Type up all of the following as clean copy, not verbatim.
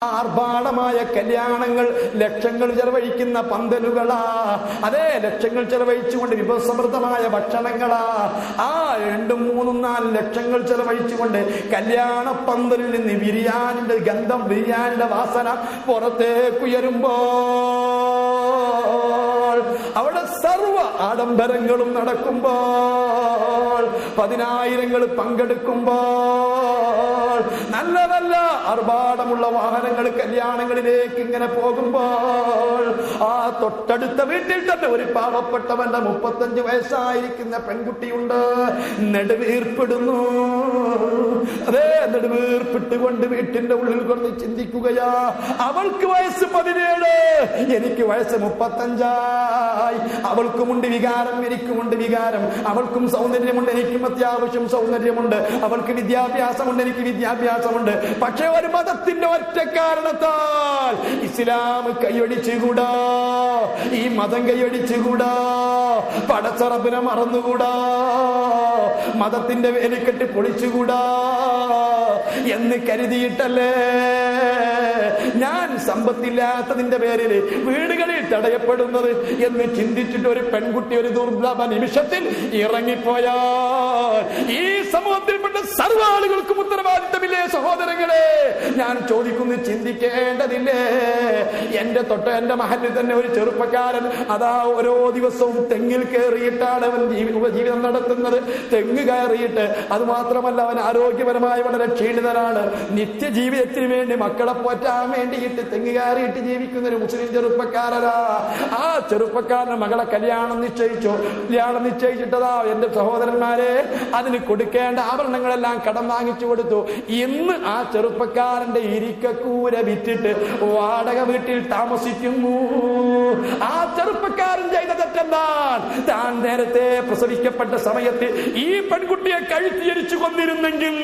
ആർഭാടമായ കല്യാണങ്ങൾ, ലക്ഷങ്ങൾ ചെലവഴിക്കുന്ന പന്തലുകളാ, അതേ ലക്ഷങ്ങൾ ചെലവഴിച്ചുകൊണ്ട് വിഭവസമൃദ്ധമായ ഭക്ഷണങ്ങളാ, ആ 2, 3, 4 ലക്ഷങ്ങൾ ചെലവഴിച്ചുകൊണ്ട് കല്യാണ പന്തലിൽ നിന്ന് ബിരിയാണിന്റെ ഗന്ധം, ബിരിയാണിന്റെ വാസന പുറത്തേക്കുയരുമ്പോൾ അവിടെ സർവ ആഡംബരങ്ങളും നടക്കുമ്പോൾ, 10,000 പങ്കെടുക്കുമ്പോൾ, നല്ല നല്ല ആർഭാടമുള്ള വാഹനങ്ങൾ കല്യാണങ്ങളിലേക്ക് ഇങ്ങനെ പോകുമ്പോൾ, ആ തൊട്ടടുത്ത വീട്ടിൽ തന്നെ ഒരു പാവപ്പെട്ടവന്റെ 35 വയസ്സായിരിക്കുന്ന പെൺകുട്ടിയുണ്ട്, നെടുവീർപ്പിടുന്നു. അതേ നെടുവീർപ്പിട്ടുകൊണ്ട് വീട്ടിന്റെ ഉള്ളിൽ കൊണ്ട് ചിന്തിക്കുകയാ, അവൾക്ക് വയസ്സ് 17, എനിക്ക് വയസ്സ് 35. അവൾക്കുമുണ്ട് വികാരം, എനിക്കുമുണ്ട് വികാരം. അവൾക്കും സൗന്ദര്യമുണ്ട്, എനിക്കും അത്യാവശ്യം സൗന്ദര്യമുണ്ട്. അവൾക്ക് വിദ്യാഭ്യാസമുണ്ട്, എനിക്ക് വിദ്യാഭ്യാസമുണ്ട്. പക്ഷെ ഒരു മതത്തിന്റെ ഒറ്റ കാരണത്താൽ ഇസ്ലാം കൈയൊടിച്ചുകൂടാ, ഈ മതം കൈയൊടിച്ചുകൂടാ, പടച്ചറബിനെ മറന്നുകൂടാ, മതത്തിന്റെ വേലിക്കെട്ട് പൊളിച്ചുകൂടാ എന്ന് കരുതിയിട്ടല്ലേ ഞാൻ സമ്പത്തില്ലാത്തതിന്റെ പേരിൽ വീടുകളിൽ തടയപ്പെടുന്നത് എന്ന് ചിന്തിച്ചിട്ട് ഒരു പെൺകുട്ടി ഒരു ദുർലഭ നിമിഷത്തിൽ ഇറങ്ങിപ്പോയാൽ ഈ സമൂഹത്തിൽപ്പെട്ട സർവ്വ ആളുകൾക്കും ഉത്തരവാദിത്തമില്ലേ സഹോദരങ്ങളെ? ഞാൻ ചോദിക്കുന്നു, ചിന്തിക്കേണ്ടതില്ലേ? എന്റെ മഹലിൽ തന്നെ ഒരു ചെറുപ്പക്കാരൻ അതാ ഓരോ ദിവസവും തെങ്ങിൽ കയറിയിട്ടാണ് അവൻ ജീവിതം നടത്തുന്നത്. തെങ്ങ് കയറിയിട്ട്, അത് മാത്രമല്ല അവൻ ആരോഗ്യപരമായി വളരെ ക്ഷീണിതനാണ്. നിത്യജീവിതത്തിന് വേണ്ടി മക്കളെ പോറ്റാൻ വേണ്ടിയിട്ട് തെങ്ങ് കയറിയിട്ട് ജീവിക്കുന്ന ഒരു മുസ്ലിം ചെറുപ്പക്കാരനാ. ആ ചെറുപ്പക്കാരന് മകളെ കല്യാണം നിശ്ചയിച്ചിട്ടതാ എന്റെ സഹോദരന്മാരെ, അതിന് കൊടുക്കേണ്ട ആഭരണങ്ങളെല്ലാം കടം വാങ്ങിച്ചു കൊടുത്തു. ഇന്ന് ആ ചെറുപ്പക്കാരന്റെ ഇരിക്കക്കൂര വിറ്റിട്ട് വാടക വീട്ടിൽ താമസിക്കുന്നു. ആ ചെറുപ്പക്കാരൻ ചെയ്ത തെറ്റെന്താണ്? താൻ നേരത്തെ പ്രസവിക്കപ്പെട്ട സമയത്ത് ഈ പെൺകുട്ടിയെ കഴുത്തിയരിച്ചു കൊന്നിരുന്നെങ്കിൽ,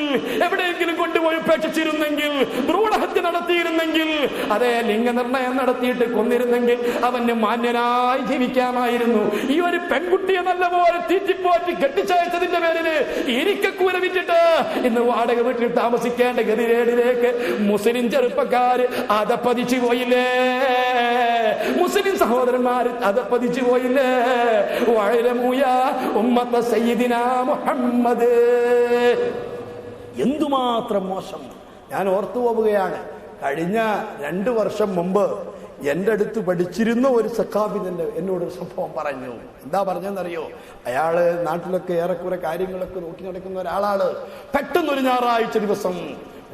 എവിടെയെങ്കിലും കൊണ്ടുപോയി ഉപേക്ഷിച്ചിരുന്നെങ്കിൽ, ഭ്രൂണഹത്യ നടത്തിയിരുന്നെങ്കിൽ, അതേ ലിംഗനിർണയം നടത്തിയിട്ട് കൊന്നിരുന്നെങ്കിൽ അവന് മാന്യനായി ജീവിക്കാമായിരുന്നു. ഈ ഒരു പെൺകുട്ടിയെ നല്ലപോലെ തീറ്റിപ്പോറ്റി കെട്ടിച്ചയച്ചതിന്റെ പേരിൽ ഇരിക്കക്കൂര വിറ്റിട്ട് ഇന്ന് വാടക വീട്ടിൽ താമസിക്കേണ്ട ഗതികേടിലേക്ക് മുസ്ലിം ചെറുപ്പക്കാര് അതപ്പതിച്ചു പോയില്ലേ? മുസ്ലിം സഹോദരന്മാർ അതപ്പതിച്ചു പോയില്ലേ? വഅലമൂയ ഉമ്മത്ത സയ്യിദിനാ മുഹമ്മദ്. എന്തുമാത്രം മോശം! ഞാൻ ഓർത്തു പോവുകയാണ്, കഴിഞ്ഞ 2 വർഷം മുമ്പ് എന്റെ അടുത്ത് പഠിച്ചിരുന്ന ഒരു സഖാബി തന്നെ എന്നോടൊരു സംഭവം പറഞ്ഞു. എന്താ പറഞ്ഞെന്നറിയോ? അയാള് നാട്ടിലൊക്കെ ഏറെക്കുറെ കാര്യങ്ങളൊക്കെ നോക്കി നടക്കുന്ന ഒരാളാണ്. പെട്ടെന്നൊരു ഞായറാഴ്ച ദിവസം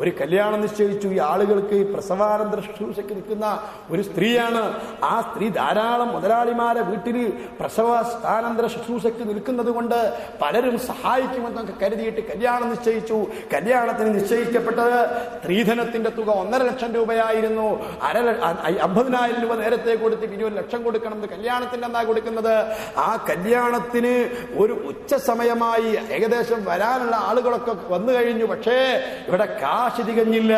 ഒരു കല്യാണം നിശ്ചയിച്ചു. ഈ ആളുകൾക്ക് ഈ പ്രസവാനന്തര ശുശ്രൂഷയ്ക്ക് നിൽക്കുന്ന ഒരു സ്ത്രീയാണ്. ആ സ്ത്രീ ധാരാളം മുതലാളിമാരെ വീട്ടിൽ പ്രസവാനന്തര ശുശ്രൂഷയ്ക്ക് നിൽക്കുന്നത് കൊണ്ട് പലരും സഹായിക്കുമെന്നൊക്കെ കരുതിയിട്ട് കല്യാണം നിശ്ചയിച്ചു. കല്യാണത്തിന് നിശ്ചയിക്കപ്പെട്ടത് സ്ത്രീധനത്തിന്റെ തുക 1.5 ലക്ഷം രൂപയായിരുന്നു. 50,000 രൂപ നേരത്തെ കൊടുത്ത് പിന്നെ 1 ലക്ഷം കൊടുക്കണം. കല്യാണത്തിന് എന്നാ കൊടുക്കുന്നത്. ആ കല്യാണത്തിന് ഒരു ഉച്ച സമയമായി, ഏകദേശം വരാനുള്ള ആളുകളൊക്കെ വന്നു കഴിഞ്ഞു. പക്ഷേ ഇവിടെ കാശ് തികഞ്ഞില്ല.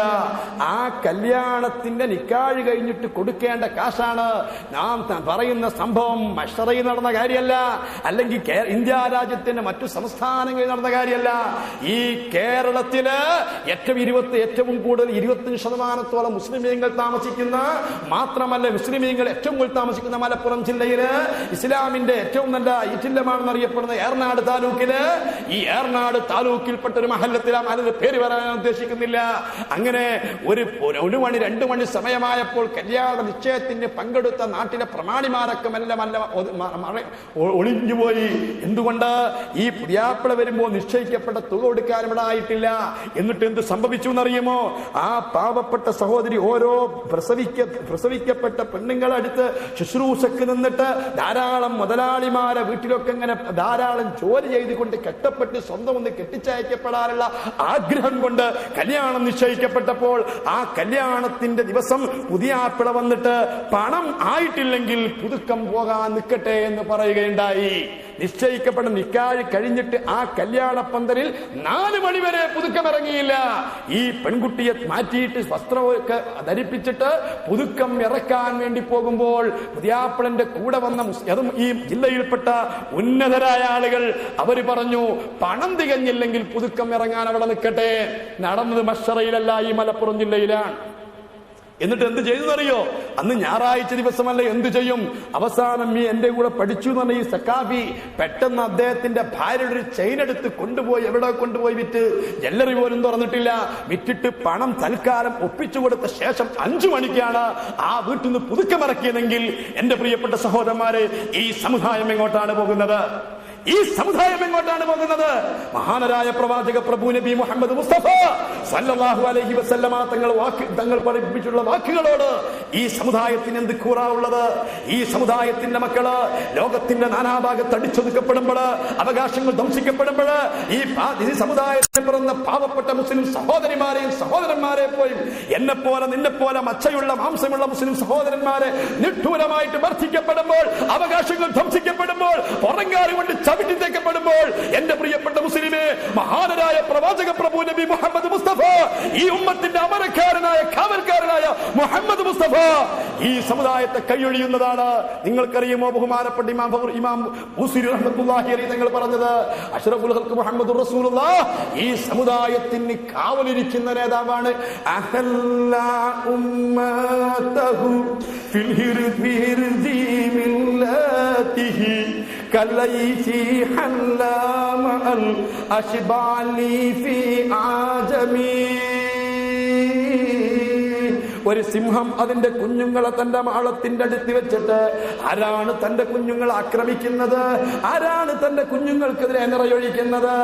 ആ കല്യാണത്തിന്റെ നിക്കാഹ് കഴിഞ്ഞിട്ട് കൊടുക്കേണ്ട കാശാണ്. നാം പറയുന്ന സംഭവം മഷറയിൽ നടന്ന കാര്യമല്ല, അല്ലെങ്കിൽ ഇന്ത്യ രാജ്യത്തിന്റെ മറ്റു സംസ്ഥാനങ്ങളിൽ നടന്ന കാര്യമല്ല. ഈ കേരളത്തില് ഏറ്റവും കൂടുതൽ 25% മുസ്ലിമീങ്ങൾ താമസിക്കുന്ന, മാത്രമല്ല മുസ്ലിമീങ്ങൾ ഏറ്റവും കൂടുതൽ താമസിക്കുന്ന മലപ്പുറം ജില്ലയില് ഇസ്ലാമിന്റെ ഏറ്റവും നല്ല ഈറ്റില്ലമാണെന്ന് അറിയപ്പെടുന്ന ഏറനാട് താലൂക്കില്, ഈ ഏറനാട് താലൂക്കിൽപ്പെട്ട ഒരു മഹല്ലത്തിൽ, ആ മഹലിന്റെ പേര് പറയാൻ ഉദ്ദേശിക്കുന്നില്ല. അങ്ങനെ ഒരു 1 മണി 2 മണി സമയമായപ്പോൾ കല്യാണ നിശ്ചയത്തിന് പങ്കെടുത്ത നാട്ടിലെ പ്രമാണിമാരൊക്കെ മെല്ലെ ഒളിഞ്ഞുപോയി. എന്തുകൊണ്ട്? ഈ പുതിയാപ്പിള വരുമ്പോൾ നിശ്ചയിക്കപ്പെട്ട തുക കൊടുക്കാൻ ഇവിടെ ആയിട്ടില്ല. എന്നിട്ട് എന്ത് സംഭവിച്ചു എന്നറിയുമോ? ആ പാവപ്പെട്ട സഹോദരി ഓരോ പ്രസവിക്കപ്പെട്ട പെണ്ണുങ്ങളെ അടുത്ത് ശുശ്രൂഷക്ക് നിന്നിട്ട് ധാരാളം മുതലാളിമാരെ വീട്ടിലൊക്കെ ഇങ്ങനെ ധാരാളം ജോലി ചെയ്തുകൊണ്ട് കെട്ടപ്പെട്ട് സ്വന്തം ഒന്ന് കെട്ടിച്ചയക്കപ്പെടാനുള്ള ആഗ്രഹം കൊണ്ട് കല്യാണം നിശ്ചയിക്കപ്പെട്ടപ്പോൾ ആ കല്യാണത്തിന്റെ ദിവസം പുതിയാപ്പിള വന്നിട്ട് പണം ആയിട്ടില്ലെങ്കിൽ പുതുക്കം പോകാൻ നിൽക്കട്ടെ എന്ന് പറയുകയുണ്ടായി. നിശ്ചയിക്കപ്പെട്ട നിക്കാഹ് കഴിഞ്ഞിട്ട് ആ കല്യാണ പന്തലിൽ 4 മണി വരെ പുതുക്കം ഇറങ്ങിയില്ല. ഈ പെൺകുട്ടിയെ മാറ്റിയിട്ട് വസ്ത്രമൊക്കെ ധരിപ്പിച്ചിട്ട് പുതുക്കം ഇറക്കാൻ വേണ്ടി പോകുമ്പോൾ പുതിയാപ്പിളന്റെ കൂടെ വന്ന ഈ ജില്ലയിൽപ്പെട്ട ഉന്നതരായ ആളുകൾ അവര് പറഞ്ഞു, പണം തികഞ്ഞില്ലെങ്കിൽ പുതുക്കം ഇറങ്ങാൻ അവിടെ നിൽക്കട്ടെ. നടന്നത് മഷറയിലല്ല, ഈ മലപ്പുറം ജില്ലയിലാണ്. എന്നിട്ട് എന്ത് ചെയ്തെന്നറിയോ? അന്ന് ഞായറാഴ്ച ദിവസമല്ല, എന്ത് ചെയ്യും? അവസാനം എന്റെ കൂടെ പഠിച്ചു എന്ന് പറഞ്ഞ ഈ സക്കാഫി പെട്ടെന്ന് അദ്ദേഹത്തിന്റെ ഭാര്യയുടെ ഒരു ചെയിൻ എടുത്ത് കൊണ്ടുപോയി എവിടെ കൊണ്ടുപോയി വിറ്റ്, ജ്വല്ലറി പോലും തുറന്നിട്ടില്ല, വിറ്റിട്ട് പണം തൽക്കാലം ഒപ്പിച്ചു കൊടുത്ത ശേഷം 5 മണിക്കാണ് ആ വീട്ടിൽ നിന്ന് പുതുക്കമിറക്കിയതെങ്കിൽ എന്റെ പ്രിയപ്പെട്ട സഹോദരന്മാരെ, ഈ സമുദായം എങ്ങോട്ടാണ് പോകുന്നത്? ഈ സമുദായം എങ്ങോട്ടാണ് പോകുന്നത്? മഹാനരായ പ്രവാചക പ്രഭു നബി മുഹമ്മദ് മുസ്തഫ സല്ലല്ലാഹു അലൈഹി വസല്ലമ തങ്ങൾ പഠിപ്പിച്ചുള്ള വാക്കുകളോട് ഈ സമുദായത്തിന് എന്ത് കൂറാവുള്ളത്? ഈ സമുദായത്തിന്റെ മക്കള് ലോകത്തിന്റെ നാനാഭാഗത്ത് അടിച്ചൊതുക്കപ്പെടുമ്പോൾ, അവകാശങ്ങൾ ധ്വംസിക്കപ്പെടുമ്പോൾ, ഈ സമുദായത്തിൽ പിറന്ന പാവപ്പെട്ട മുസ്ലിം സഹോദരിമാരെയും സഹോദരന്മാരെപ്പോഴും എന്നെപ്പോലെ നിന്നെപ്പോലെ മച്ചയുള്ള മാംസമുള്ള മുസ്ലിം സഹോദരന്മാരെ നിഷ്ഠൂരമായിട്ട് വർദ്ധിക്കപ്പെടുമ്പോൾ, അവകാശങ്ങൾ ധ്വംസിക്കപ്പെടുമ്പോൾ, പുറങ്കാറി കൊണ്ട് ചവിട്ടിത്തേക്കപ്പെടുമ്പോൾ, എന്റെ പ്രിയപ്പെട്ട മുസ്ലിമേ, മഹാനരായ പ്രവാചക പ്രഭു നബി മുഹമ്മദ് മുസ്തഫ, ഈ ഉമ്മത്തിന്റെ അമരക്കാരനായ കാവൽക്കാരനായ മുഹമ്മദ് മുസ്തഫ ഈ സമുദായത്തെ കൈയൊഴിയുന്നതാണ്. നിങ്ങൾക്കറിയുമോ ബഹുമാനപ്പെട്ട ഇമാം ബൂസിരി റഹ്മത്തുള്ളാഹി അലൈഹി തങ്ങൾ പറഞ്ഞത്, അഷ്റഫുൽ ഖൽഖ് മുഹമ്മദുർ റസൂലുള്ളാഹ് ഈ സമുദായത്തിന് കാവലിരിക്കുന്ന നേതാവാണ്. അഹല്ലാ ഉമ്മതഹു ഫിൽ ഹിർദി മില്ലതിഹി കലൈസി ഹല്ലാമ അൽ അശ്ബാലി ഫി ആജമി. ഒരു സിംഹം അതിന്റെ കുഞ്ഞുങ്ങളെ തന്റെ മാളത്തിന്റെ അടുത്ത് വെച്ചിട്ട് ആരാണ് തന്റെ കുഞ്ഞുങ്ങളെ ആക്രമിക്കുന്നത്, ആരാണ് തന്റെ കുഞ്ഞുങ്ങൾക്കെതിരെ നിറയൊഴിക്കുന്നത്,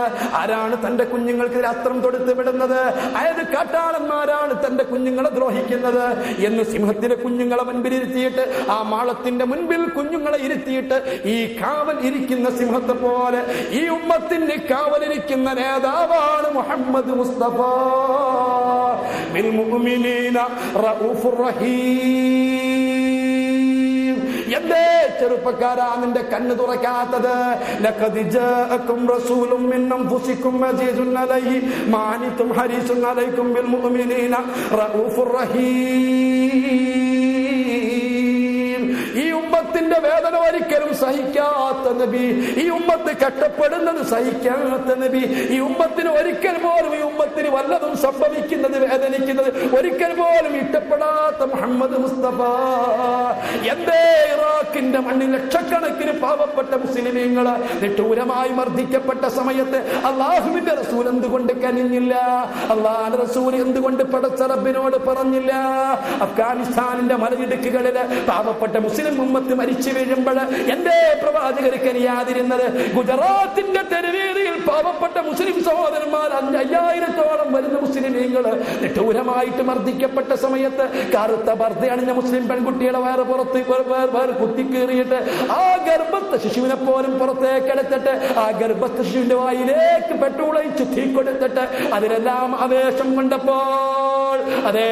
ആരാണ് തന്റെ കുഞ്ഞുങ്ങൾക്കെതിരെ അസ്ത്രം തൊടുത്ത് വിടുന്നത്, അതായത് കാട്ടാളന്മാരാണ് തന്റെ കുഞ്ഞുങ്ങളെ ദ്രോഹിക്കുന്നത് എന്ന് സിംഹത്തിന്റെ കുഞ്ഞുങ്ങളെ മുൻപിൽ ഇരുത്തിയിട്ട്, ആ മാളത്തിന്റെ മുൻപിൽ കുഞ്ഞുങ്ങളെ ഇരുത്തിയിട്ട്, ഈ കാവൽ ഇരിക്കുന്ന സിംഹത്തെ പോലെ ഈ ഉമ്മത്തിന് കാവലിരിക്കുന്ന നേതാവാണ് മുഹമ്മദ് മുസ്തഫ. ബിൽ മുഅ്മിനീന റഊഫുർ റഹീം. എന്തേ ചെറുപ്പക്കാരാ നിന്റെ കണ്ണ് തുറക്കാത്തത്? ലഖദ് ജാഅകും റസൂലും മിൻ അൻഫുസികും അസീസുൻ അലൈഹി മാ അനിതും ഹരീസുൻ അലൈക്കും ബിൽ മുഅ്മിനീന റഊഫുർ റഹീം. ഈ ഉമ്മത്തിന്റെ വേദന ഒരിക്കലും സഹിക്കാത്ത നബി, ഈ ഉമ്മത്ത് കഷ്ടപ്പെടുന്നത് സഹിക്കാത്ത നബി, ഈ ഉമ്മത്തിന് ഒരിക്കൽ പോലും ഈ ഉമ്മത്തിന് വല്ലതും സംഭവിക്കുന്നത് വേദനിക്കുന്നത് ഒരിക്കൽ പോലും ഇഷ്ടപ്പെടാത്ത മുഹമ്മദ് മുസ്തഫ. എന്തേ ഇറാഖിന്റെ മണ്ണിൽ ലക്ഷക്കണക്കിന് പാവപ്പെട്ട മുസ്ലിമീങ്ങള് നിഷ്ഠൂരമായി മർദ്ദിക്കപ്പെട്ട സമയത്ത് അള്ളാഹുവിന്റെ റസൂൽ എന്തുകൊണ്ട് കനിഞ്ഞില്ല? അള്ളാഹുവിന്റെ റസൂൽ എന്തുകൊണ്ട് പടച്ച റബ്ബിനോട് പറഞ്ഞില്ല? അഫ്ഗാനിസ്ഥാനിന്റെ മലയിടുക്കുകളില് പാവപ്പെട്ട മുസ്ലിം ഉമ്മത്ത് മരിച്ചു വീഴുമ്പോൾ എന്റെ പ്രവാചകർ കനിയാതിരുന്നത്? ഗുജറാത്തിന്റെ തെരുവീതിയിൽ പാവപ്പെട്ട മുസ്ലിം സഹോദരന്മാർ 5000-ഓളം വരുന്ന മുസ്ലിമീങ്ങള് നിഷ്ഠൂരമായിട്ട് മർദ്ദിക്കപ്പെട്ട സമയത്ത് കറുത്ത പർദ്ദ അണിഞ്ഞ മുസ്ലിം പെൺകുട്ടികളെ വേറെ പുറത്ത് കുത്തിക്കേറിയിട്ട് ആ ഗർഭസ്ഥ ശിശുവിനെ പോലും പുറത്തേക്ക് എടുത്തിട്ട് ആ ഗർഭസ്ഥ ശിശുവിന്റെ വായിലേക്ക് പെട്രോളൊഴിച്ച് തീ കൊടുത്തിട്ട് അതിലെല്ലാം ആവേശം കൊണ്ടപ്പോൾ, അതെ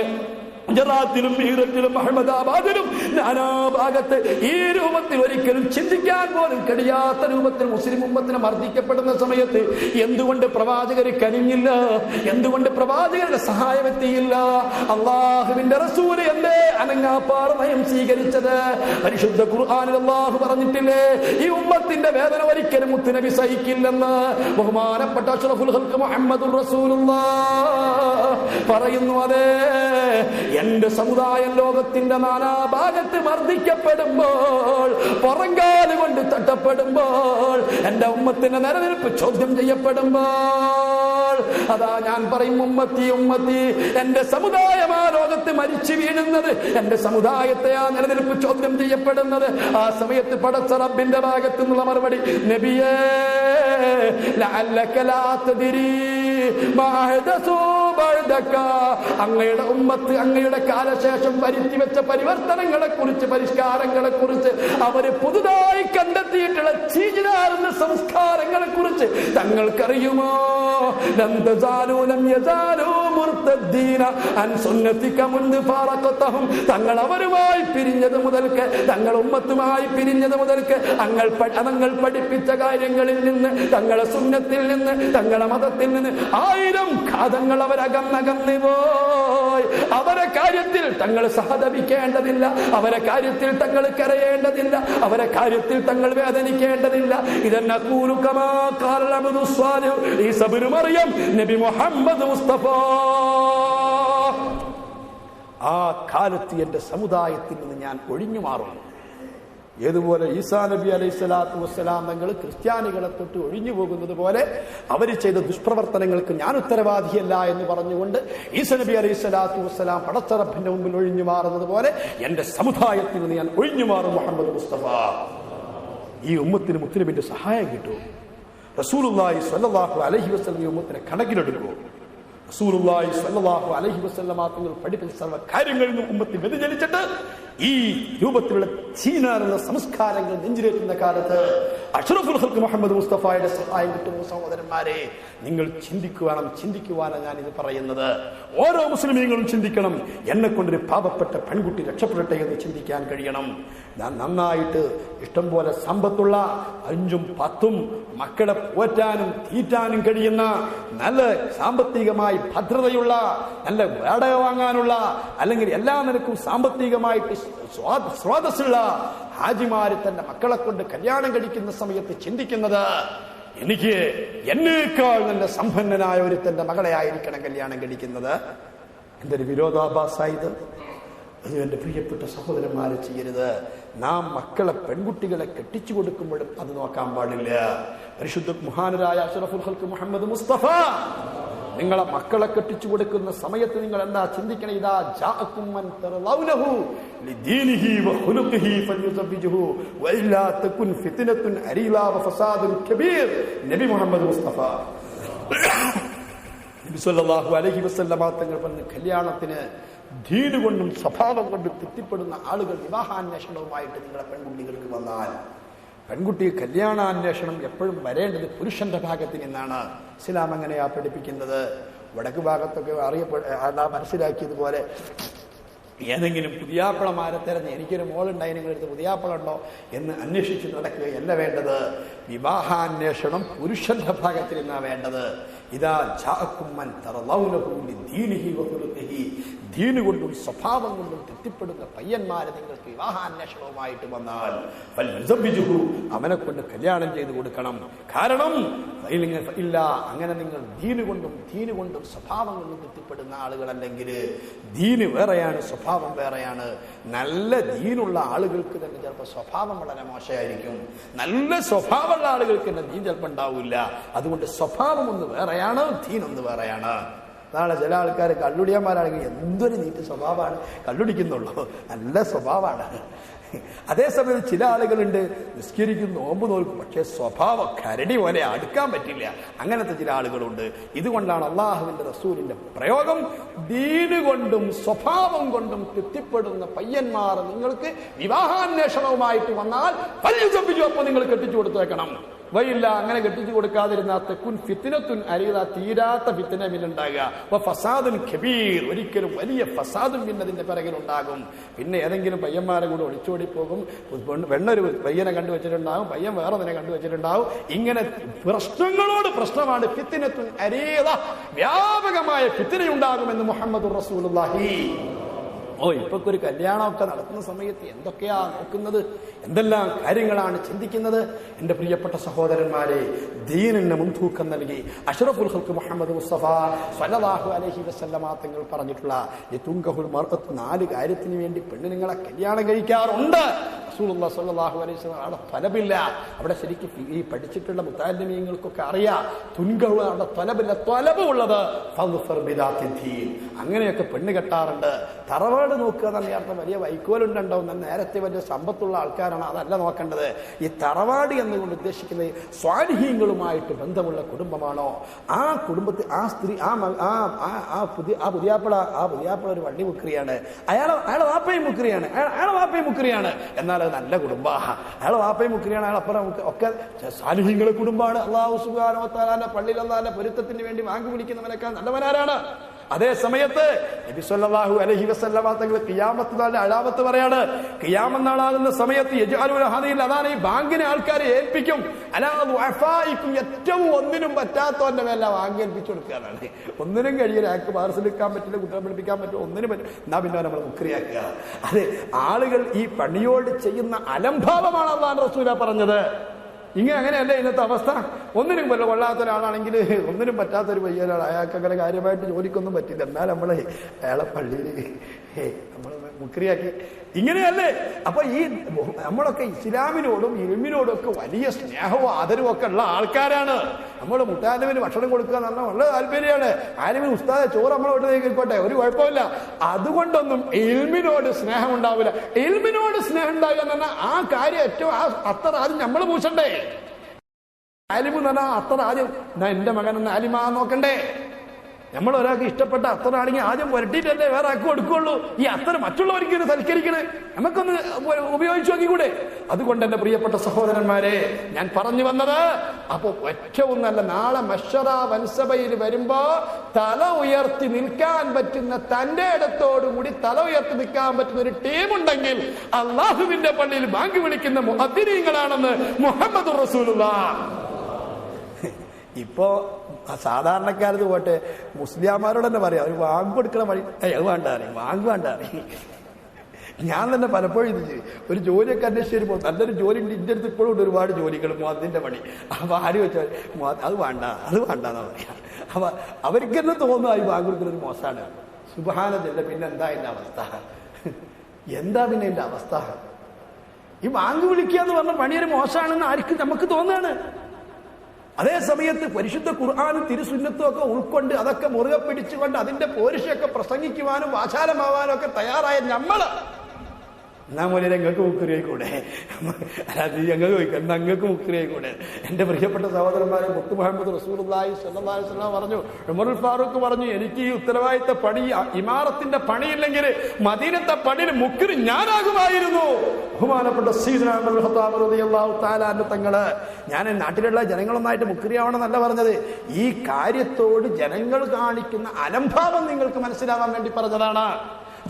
ഗുജറാത്തിലും മീററ്റിലും അഹമ്മദാബാദിലും നാനാഭാഗത്ത് ഈ രൂപത്തിൽ ഒരിക്കലും ചിന്തിക്കാൻ പോലും കഴിയാത്ത രൂപത്തിൽ മുസ്ലിം ഉമ്മത്തിനെ മർദ്ദിക്കപ്പെടുന്ന സമയത്ത് എന്തുകൊണ്ട് പ്രവാചകർ കനിഞ്ഞില്ല? എന്തുകൊണ്ട് പ്രവാചകരുടെ സഹായം എത്തിയില്ല? അള്ളാഹുവിന്റെ റസൂൽ എന്തേ അനങ്ങാപ്പാറ നയം സ്വീകരിച്ചത്? പരിശുദ്ധ ഖുർആനിൽ അള്ളാഹു പറഞ്ഞിട്ടില്ലേ, ഈ ഉമ്മത്തിന്റെ വേദന ഒരിക്കലും മുത്തുനബി സഹിക്കില്ലെന്ന്? ബഹുമാനപ്പെട്ട അഷ്റഫുൽ ഖൽഖ് മുഹമ്മദുർ റസൂലുള്ളാഹ് പറയുന്നു, അതെ എന്റെ സമുദായം ലോകത്തിന്റെ നാനാഭാഗത്ത് മർദ്ദിക്കപ്പെടുമ്പോൾ, പുറങ്കാല് കൊണ്ട് തട്ടപ്പെടുമ്പോൾ, എന്റെ ഉമ്മത്തിന്റെ നിലനിൽപ്പ് ചോദ്യം ചെയ്യപ്പെടുമ്പോൾ, അതാ ഞാൻ പറയും ഉമ്മത്തി ഉമ്മത്തി, എന്റെ സമുദായം ആ ലോകത്ത് മരിച്ചു വീഴുന്നത്, എന്റെ സമുദായത്തെ ആ നിലനിൽപ്പ് ചോദ്യം ചെയ്യപ്പെടുന്നത്. ആ സമയത്ത് പടച്ച റബ്ബിന്റെ ഭാഗത്തു നിന്നുള്ള മറുപടി, നബിയേ ലഅല്ലക ലാ തദ്രി മാ ഹദസു ബഅദക, അങ്ങയുടെ ഉമ്മത്ത് അങ്ങയുടെ കാലശേഷം വരുത്തി വെച്ച പരിവർത്തനങ്ങളെ കുറിച്ച്, പരിഷ്കാരങ്ങളെ കുറിച്ച്, അവര് പുതുതായി കണ്ടെത്തിയിട്ടുള്ള ചീഞ്ഞാറുന്ന സംസ്കാരങ്ങളെ കുറിച്ച് തങ്ങൾക്കറിയുമോ? തങ്ങൾ അവരുമായി പിരിഞ്ഞത് മുതൽക്ക്, തങ്ങൾ ഉമ്മത്തുമായി പിരിഞ്ഞത് മുതൽക്ക് തങ്ങൾ പഠിപ്പിച്ച കാര്യങ്ങളിൽ നിന്ന്, തങ്ങളെ സുന്നത്തിൽ നിന്ന്, തങ്ങളെ മതത്തിൽ നിന്ന് 1000 ഘാതങ്ങൾ അവരകന്നകന്നു പോയി. അവരെ കാര്യത്തിൽ തങ്ങൾ സഹതപിക്കേണ്ടതില്ല, അവരെ കാര്യത്തിൽ തങ്ങൾ കരയേണ്ടതില്ല, അവരെ കാര്യത്തിൽ തങ്ങൾ വേദനിക്കേണ്ടതില്ല. ഇതെന്നെ നബി മുഹമ്മദ് മുസ്തഫ. ആ കാലത്ത് എൻ്റെ സമുദായത്തിൽ നിന്ന് ഞാൻ ഒഴിഞ്ഞു മാറും. ഏതുപോലെ ഈസാ നബി അലൈഹി സ്വലാത്തു വസ്സലാം തങ്ങൾ ക്രിസ്ത്യാനികളെ തൊട്ട് ഒഴിഞ്ഞു പോകുന്നത് പോലെ അവർ ചെയ്ത ദുഷ്പ്രവർത്തനങ്ങൾക്ക് ഞാൻ ഉത്തരവാദിയല്ല എന്ന് പറഞ്ഞുകൊണ്ട് ഈസാ നബി അലൈഹി സ്വലാത്തു വസ്സലാം പടച്ചറബിന്റെ മുമ്പിൽ ഒഴിഞ്ഞു മാറുന്നത് പോലെ എന്റെ സമുദായത്തിൽ നിന്ന് ഞാൻ ഒഴിഞ്ഞു മാറും. മുഹമ്മദ് മുസ്തഫ ഈ ഉമ്മത്തിന് മുസ്ലിമിന്റെ സഹായം കിട്ടും. റസൂലുള്ളാഹി സ്വല്ലല്ലാഹു അലൈഹി വസല്ലം ഈ ഉമ്മത്തിനെ കണക്കിലെടുക്കും. റസൂലുള്ളാഹി സ്വല്ലല്ലാഹു അലൈഹി വസല്ലം തങ്ങൾ പഠിപ്പിച്ച സർവ്വ കാര്യങ്ങളിൽ നിന്നും ഉമ്മത്തിൽ വ്യതിചലിച്ചിട്ട് ഈ രൂപത്തിലുള്ള ചീനാറുള്ള സംസ്കാരങ്ങൾ നെഞ്ചിലേറ്റുന്ന കാലത്ത് അഷ്റഫുൽ ഖൽഖ് മുഹമ്മദ് മുസ്തഫയുടെ സഹായം കിട്ടുന്ന സഹോദരന്മാരെ, നിങ്ങൾ ചിന്തിക്കുവാനാണ് ഞാനിത് പറയുന്നത്. ഓരോ മുസ്ലിമീങ്ങളും ചിന്തിക്കണം. എന്നെ കൊണ്ടൊരു പാവപ്പെട്ട പെൺകുട്ടി രക്ഷപ്പെടട്ടെ എന്ന് ചിന്തിക്കാൻ കഴിയണം. ഞാൻ നന്നായിട്ട് ഇഷ്ടംപോലെ സമ്പത്തുള്ള 5ഉം 10ഉം മക്കളെ പോറ്റാനും തീറ്റാനും കഴിയുന്ന നല്ല സാമ്പത്തികമായി ഭദ്രതയുള്ള, നല്ല വാടക വാങ്ങാനുള്ള, അല്ലെങ്കിൽ എല്ലാ നിലക്കും സാമ്പത്തികമായിട്ട് സ്രോതസ്സുള്ള ഹാജിമാര് തന്റെ മക്കളെ കൊണ്ട് കല്യാണം കഴിക്കുന്ന സമയത്ത് ചിന്തിക്കുന്നത്, എനിക്ക് എന്നേക്കാൾ നല്ല സമ്പന്നനായ ഒരു തന്റെ മകളെ ആയിരിക്കണം കല്യാണം കഴിക്കുന്നത്. എന്തൊരു വിരോധാഭാസായത്! അത് എന്റെ പ്രിയപ്പെട്ട സഹോദരന്മാരെ ചെയ്യരുത്. നാം മക്കളെ പെൺകുട്ടികളെ കെട്ടിച്ചു കൊടുക്കുമ്പോഴും അത് നോക്കാൻ പാടില്ല. പരിശുദ്ധ മഹാനരായ അഷ്റഫുൽ ഖൽഖ് മുഹമ്മദ് മുസ്തഫ നിങ്ങളെ മക്കളെ കെട്ടിച്ചു കൊടുക്കുന്ന സമയത്ത് നിങ്ങൾ എന്താ ചിന്തിക്കണം? ഇദാ ജാഅകും മൻ തറലൗനഹു ലിദീനിഹി വഖുലുഖിഹി ഫൽയുസവ്വിജുഹു വഇല്ലാ തകുൻ ഫിത്നത്തുൻ അരീലാ വഫസാദുൻ കബീർ. നബി മുഹമ്മദ് മുസ്തഫ നബി സല്ലല്ലാഹു അലൈഹി വസല്ലം തങ്ങൾ പറഞ്ഞ കല്യാണത്തിന് ദീൻ കൊണ്ടും സ്വഭാവം കൊണ്ടും തൃപ്തിപ്പെടുന്ന ആളുകൾ വിവാഹാന്വേഷണവുമായിട്ട് നിങ്ങളെ പെൺകുട്ടികൾക്ക് വന്നാൽ, പെൺകുട്ടി കല്യാണാന്വേഷണം എപ്പോഴും വരേണ്ടത് പുരുഷന്റെ ഭാഗത്ത് നിന്നാണ്. ഇസ്ലാം അങ്ങനെയാ പഠിപ്പിക്കുന്നത്. വടക്ക് ഭാഗത്തൊക്കെ മനസ്സിലാക്കിയതുപോലെ ഏതെങ്കിലും പുതിയാപ്പളമാരെ തിരഞ്ഞ് എനിക്കൊരു മോളുണ്ടായി, നിങ്ങളെടുത്ത് പുതിയാപ്പളുണ്ടോ എന്ന് അന്വേഷിച്ച് നടക്കുകയല്ല വേണ്ടത്. വിവാഹാന്വേഷണം പുരുഷന്റെ ഭാഗത്ത് നിന്നാണ് വേണ്ടത്. ഇദാ ജാഅകും മൻ തറലൗനഹു ലിദീനിഹി വഖുലുഖിഹി, ദീന് കൊണ്ടും സ്വഭാവം കൊണ്ടും തൃപ്തിപ്പെടുന്ന പയ്യന്മാരെ നിങ്ങൾക്ക് വിവാഹാന്വേഷണവുമായിട്ട് വന്നാൽ ഫൽയുസവ്വിജുഹു, അവനെ കൊണ്ട് കല്യാണം ചെയ്തു കൊടുക്കണം. കാരണം ഇല്ല, അങ്ങനെ നിങ്ങൾ ദീന് കൊണ്ടും സ്വഭാവം കൊണ്ടും തൃപ്തിപ്പെടുന്ന ആളുകളല്ലെങ്കിൽ ദീന് വേറെയാണ്, സ്വഭാവം വേറെയാണ്. നല്ല ദീനുള്ള ആളുകൾക്ക് തന്നെ ചിലപ്പോൾ സ്വഭാവം വളരെ മോശമായിരിക്കും. നല്ല സ്വഭാവമുള്ള ആളുകൾക്ക് തന്നെ ദീൻ ചിലപ്പോൾ ഉണ്ടാവില്ല. അതുകൊണ്ട് സ്വഭാവം ഒന്ന് വേറെയാണ്, ദീനൊന്ന് വേറെയാണ്. നാളെ ചില ആൾക്കാർ കള്ളുടിയന്മാരാണെങ്കിൽ എന്തൊരു നീറ്റ് സ്വഭാവമാണ്, കള്ളുടിക്കുന്നുള്ളൂ, നല്ല സ്വഭാവമാണ്. അതേസമയം ചില ആളുകളുണ്ട്, നിസ്കരിക്കും, നോമ്പ് നോൽക്കും, പക്ഷെ സ്വഭാവം കരടി പോലെ അടുക്കാൻ പറ്റില്ല. അങ്ങനത്തെ ചില ആളുകളുണ്ട്. ഇതുകൊണ്ടാണ് അള്ളാഹുവിന്റെ റസൂലിന്റെ പ്രയോഗം, ദീന് കൊണ്ടും സ്വഭാവം കൊണ്ടും തൃപ്തിപ്പെടുന്ന പയ്യന്മാർ നിങ്ങൾക്ക് വിവാഹാന്വേഷണവുമായിട്ട് വന്നാൽ അപ്പോൾ നിങ്ങൾ കെട്ടിച്ചു കൊടുത്തേക്കണം. വയില്ല, അങ്ങനെ കെട്ടിച്ചു കൊടുക്കാതിരുന്ന തെക്കുൻ ഫിത്നത്തുൻ അരീത, തീരാത്ത ഫിത്ന പിന്നുണ്ടാകുക. ഫസാദുൻ കബീർ, ഒരിക്കലും വലിയ ഫസാദും പിന്നതിന്റെ പിറകിലുണ്ടാകും. പിന്നെ ഏതെങ്കിലും പയ്യന്മാരെ കൂടെ ഒളിച്ചോടി പോകും. വെണ്ണൊരു പയ്യനെ കണ്ടുവച്ചിട്ടുണ്ടാവും, പയ്യൻ വേറെ തന്നെ കണ്ടുവച്ചിട്ടുണ്ടാവും. ഇങ്ങനെ പ്രശ്നങ്ങളോട് പ്രശ്നമാണ്. ഫിത്നത്തുൻ അരീത, വ്യാപകമായ ഫിത്നയുണ്ടാകുമെന്ന് മുഹമ്മദുർ റസൂലുള്ളാഹി. ഇപ്പൊ ഒരു കല്യാണമൊക്കെ നടത്തുന്ന സമയത്ത് എന്തൊക്കെയാ നോക്കുന്നത്, എന്തെല്ലാം കാര്യങ്ങളാണ് ചിന്തിക്കുന്നത്. എന്റെ പ്രിയപ്പെട്ട സഹോദരന്മാരെ, ദീനിന് മുൻതൂക്കം നൽകി അഷ്റഫുൽ ഖൽഖ് മുഹമ്മദ് മുസ്തഫ സ്വല്ലല്ലാഹു അലൈഹി വസല്ലമ തങ്ങൾ പറഞ്ഞിട്ടുള്ള ലിതുൻകഹുൽ മർഅത്ത്, 4 കാര്യത്തിന് വേണ്ടി പെണ്ണുങ്ങളെ കല്യാണം കഴിക്കാറുണ്ട്. റസൂലുള്ളാഹി സ്വല്ലല്ലാഹു അലൈഹി വസല്ലം അവിടെ തലബില്ല. അവിടെ ശരിക്കും ഈ പഠിച്ചിട്ടുള്ള മുതഅല്ലിമീങ്ങൾക്കൊക്കെ അറിയാം, തുൻകഹു അവിടെ തലബില്ല, തലബ് ഉള്ളത് ഫദ്ഫർ ബിദാത്തി ദീൻ. അങ്ങനെയൊക്കെ പെണ്ണ് കെട്ടാറുണ്ട്. തറവാട് നോക്കുക എന്നല്ല അർത്ഥം, വലിയ വൈക്കോലുണ്ടാവും, നേരത്തെ വലിയ സമ്പത്തുള്ള ആൾക്കാരാണ്, അതല്ല നോക്കേണ്ടത്. ഈ തറവാട് എന്നുകൊണ്ട് ഉദ്ദേശിക്കുന്നത് സ്വാലിഹീങ്ങളുമായിട്ട് ബന്ധമുള്ള കുടുംബമാണോ, ആ കുടുംബത്തിൽ ആ സ്ത്രീ പുതിയാപ്പിള ഒരു വണ്ടി മുക്രിയാണ്, അയാളെ വാപ്പയും മുക്രിയാണ്, എന്നാൽ അത് നല്ല കുടുംബമാണ്. അയാളെ വാപ്പയും മുക്രിയാണ്, അയാളപ്പുറം ഒക്കെ സ്വാലിഹീങ്ങളുടെ കുടുംബമാണ്. അല്ലാഹു സുബ്ഹാനഹു വ തആലയുടെ പള്ളിയിൽ അല്ലാഹുവിന്റെ പൊരുത്തത്തിന് വേണ്ടി വാങ്ങി വിളിക്കുന്നവനേക്കാൾ നല്ലവനാരാണ്? അതേ സമയത്ത് നബി സല്ലല്ലാഹു അലൈഹി വസല്ലമ തങ്ങൾ ഖിയാമത്ത് നാളിന്റെ അലാമത്ത് പറയാണ്. ഖിയാമത്ത് നാളാകുന്ന സമയത്ത് യജ്അലുന ഹദീൽ, അതാണ് ഈ ബാങ്കിനെ ആൾക്കാരെ ഏൽപ്പിക്കും. അലാ ദുഅഫായിക്കും, ഏറ്റവും ഒന്നിനും പറ്റാത്തവന്റെ മേല വാങ്ങി ഏൽപ്പിച്ചു കൊടുക്കുകയാണ്. ഒന്നിനും കഴിയില്ല, അയാൾക്ക് പാർസലെടുക്കാൻ പറ്റില്ല, കുട്ടികളെ പഠിപ്പിക്കാൻ പറ്റില്ല, ഒന്നിനും പറ്റും, എന്നാ പിന്നെ നമ്മൾ മുക്രിയാക്കുക. അതെ, ആളുകൾ ഈ പണിയോട് ചെയ്യുന്ന അലംഭാവമാണ് അല്ലാഹു റസൂല പറഞ്ഞത്. അങ്ങനെയല്ലേ ഇന്നത്തെ അവസ്ഥ? ഒന്നിനും കൊള്ളാത്ത ഒരാളാണെങ്കിൽ ഒന്നിനും പറ്റാത്തൊരു പയ്യനാണ്, അയാൾക്ക് അങ്ങനെ കാര്യമായിട്ട് ജോലിക്കൊന്നും പറ്റില്ല, എന്നാൽ നമ്മളെ അയാളെ പള്ളിയിൽ നമ്മൾ മുക്രിയാക്കി. ഇങ്ങനെയല്ലേ? അപ്പൊ ഈ നമ്മളൊക്കെ ഇസ്ലാമിനോടും ഇൽമിനോടും ഒക്കെ വലിയ സ്നേഹവും ആദരവും ഒക്കെ ഉള്ള ആൾക്കാരാണ്. നമ്മൾ മുത്താലിമിന് ഭക്ഷണം കൊടുക്കുക എന്ന് പറഞ്ഞാൽ വളരെ താല്പര്യമാണ്. ആലിമിന് ഉസ്താദെ ചോറ് നമ്മളെ വീട്ടിലേക്ക് കേൾക്കോട്ടെ, ഒരു കുഴപ്പമില്ല. അതുകൊണ്ടൊന്നും ഇൽമിനോട് സ്നേഹം ഉണ്ടാവില്ല. ഇൽമിനോട് സ്നേഹം ഉണ്ടാവുക എന്ന് പറഞ്ഞാൽ ആ കാര്യം ഏറ്റവും അത്ര ആദ്യം നമ്മൾ പൂശണ്ടേ. ആലിമ് എന്ന് പറഞ്ഞാൽ അത്ര ആദ്യം എന്റെ മകനെന്ന് ആലിമാ നോക്കണ്ടേ. നമ്മൾ ഒരാൾക്ക് ഇഷ്ടപ്പെട്ട അത്തറാണെങ്കിൽ ആദ്യം പുരട്ടിയിട്ടല്ലേ വേറെ ആൾക്ക് കൊടുക്കുള്ളൂ. ഈ അത്തർ മറ്റുള്ളവർക്ക് സൽക്കരിക്കണേ, നമുക്കൊന്ന് ഉപയോഗിച്ചു നോക്കിക്കൂടെ? അതുകൊണ്ട് എന്റെ പ്രിയപ്പെട്ട സഹോദരന്മാരെ, ഞാൻ പറഞ്ഞു വന്നത്, അപ്പൊ ഏറ്റവും നല്ല നാളെ മശ്ശറ വൻസഭയിൽ വരുമ്പോ തല ഉയർത്തി നിൽക്കാൻ പറ്റുന്ന, തന്റെ ഇടത്തോടുകൂടി തല ഉയർത്തി നിൽക്കാൻ പറ്റുന്ന ഒരു ടീമുണ്ടെങ്കിൽ അള്ളാഹുവിന്റെ പള്ളിയിൽ ബാങ്ക് വിളിക്കുന്ന മുഅദ്ദിനീങ്ങളാണെന്ന് മുഹമ്മദ് റസൂലുള്ളാഹ്. ഇപ്പോ സാധാരണക്കാരത് പോട്ടെ, മുസ്ലിംമാരോട് തന്നെ പറയാം, ഒരു വാങ്ങ് കൊടുക്കണ വഴി അത് വേണ്ട, വാങ്ങ് വേണ്ട. ഞാൻ തന്നെ പലപ്പോഴും ഇത് ഒരു ജോലിയൊക്കെ അന്വേഷിച്ച് വരുമ്പോൾ നല്ലൊരു ജോലി ഉണ്ട്, ഇന്റെ അടുത്ത് ഇപ്പോഴും ഉണ്ട് ഒരുപാട് ജോലികൾ മുഅദ്ദിന്റെ പണി. അപ്പൊ ആര് വെച്ചാൽ അത് വേണ്ട എന്നാ പറയാ. അപ്പൊ അവർക്ക് തന്നെ തോന്നുന്നു ഈ വാങ്ങ് കൊടുക്കുന്ന ഒരു മോശമാണ്. സുബ്ഹാനല്ലാഹ്. പിന്നെ എന്താ എന്റെ അവസ്ഥ? എന്താ പിന്നെ എന്റെ അവസ്ഥ? ഈ വാങ്ങ് വിളിക്കുക എന്ന് പറഞ്ഞ പണിയൊരു മോശമാണെന്ന് ആർക്കും നമുക്ക് തോന്നുകയാണ്. അതേ സമയത്ത് പരിശുദ്ധ ഖുർആനും തിരുസുന്നത്തും ഒക്കെ ഉൾക്കൊണ്ട് അതൊക്കെ മുറുകെ പിടിച്ചുകൊണ്ട് അതിന്റെ പോരിശയൊക്കെ പ്രസംഗിക്കുവാനും വാചാലമാവാനും ഒക്കെ തയ്യാറായ നമ്മള് എന്നാ പോലെ ഞങ്ങൾക്ക് മുക്രിയായിക്കൂടെ? ഞങ്ങൾക്ക് ചോദിക്കാം, ഞങ്ങൾക്ക് മുക്രിയായിക്കൂടെ? എന്റെ പ്രിയപ്പെട്ട സഹോദരന്മാരെ, മുത്ത് മുഹമ്മദ് റസൂലുള്ളാഹി സ്വല്ലല്ലാഹു അലൈഹി വസല്ലം പറഞ്ഞു, ഉമറുൽ ഫാറൂഖ് പറഞ്ഞു, എനിക്ക് ഈ ഉത്തരവാദിത്ത പണി, ഇമാറത്തിന്റെ പണിയില്ലെങ്കിൽ മദീനത്തെ പണിയിൽ മുക്രി ഞാനാകുമായിരുന്നു. ബഹുമാനപ്പെട്ട സയ്യിദുനാ ഉമർ ഇബ്നുൽ ഖത്താബ് റളിയല്ലാഹു തആല അൻഹു തങ്ങള്, ഞാൻ നാട്ടിലുള്ള ജനങ്ങളൊന്നായിട്ട് മുക്രിയാവണമെന്നല്ല പറഞ്ഞത്, ഈ കാര്യത്തോട് ജനങ്ങൾ കാണിക്കുന്ന അലംഭാവം നിങ്ങൾക്ക് മനസ്സിലാവാൻ വേണ്ടി പറഞ്ഞതാണ്.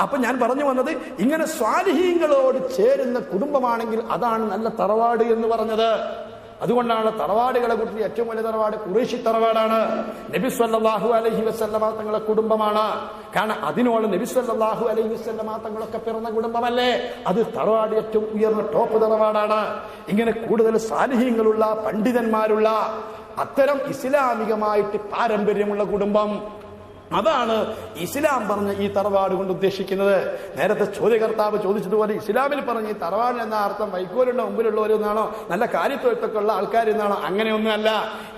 അപ്പൊ ഞാൻ പറഞ്ഞു വന്നത്, ഇങ്ങനെ സ്വാലിഹീങ്ങളോട് ചേരുന്ന കുടുംബമാണെങ്കിൽ അതാണ് നല്ല തറവാട് എന്ന് പറഞ്ഞത്. അതുകൊണ്ടാണ് തറവാടുകളെ കുറിച്ച് ഏറ്റവും വലിയ തറവാട് ഖുറൈശി തറവാടാണ്. നബി സല്ലല്ലാഹു അലൈഹി വസല്ലമ തങ്ങളുടെ കുടുംബമാണ്. കാരണം അതിനോട് നബി സല്ലല്ലാഹു അലൈഹി വസല്ലമ തങ്ങളൊക്കെ പിറന്ന കുടുംബമല്ലേ, അത് തറവാട് ഏറ്റവും ഉയർന്ന ടോപ്പ് തറവാടാണ്. ഇങ്ങനെ കൂടുതൽ സ്വാലിഹീങ്ങളുള്ള, പണ്ഡിതന്മാരുള്ള, അത്തരം ഇസ്ലാമികമായിട്ട് പാരമ്പര്യമുള്ള കുടുംബം, അതാണ് ഇസ്ലാം പറഞ്ഞ ഈ തറവാട് കൊണ്ട് ഉദ്ദേശിക്കുന്നത്. നേരത്തെ ചോദ്യകർത്താവ് ചോദിച്ചതുപോലെ ഇസ്ലാമിൽ പറഞ്ഞ ഈ തറവാട് എന്ന അർത്ഥം വൈക്കോലുള്ള മുമ്പിലുള്ളവരെന്നാണോ, നല്ല കാര്യത്തൊഴുത്തൊക്കെ ഉള്ള ആൾക്കാരെന്നാണോ? അങ്ങനെയൊന്നുമല്ല.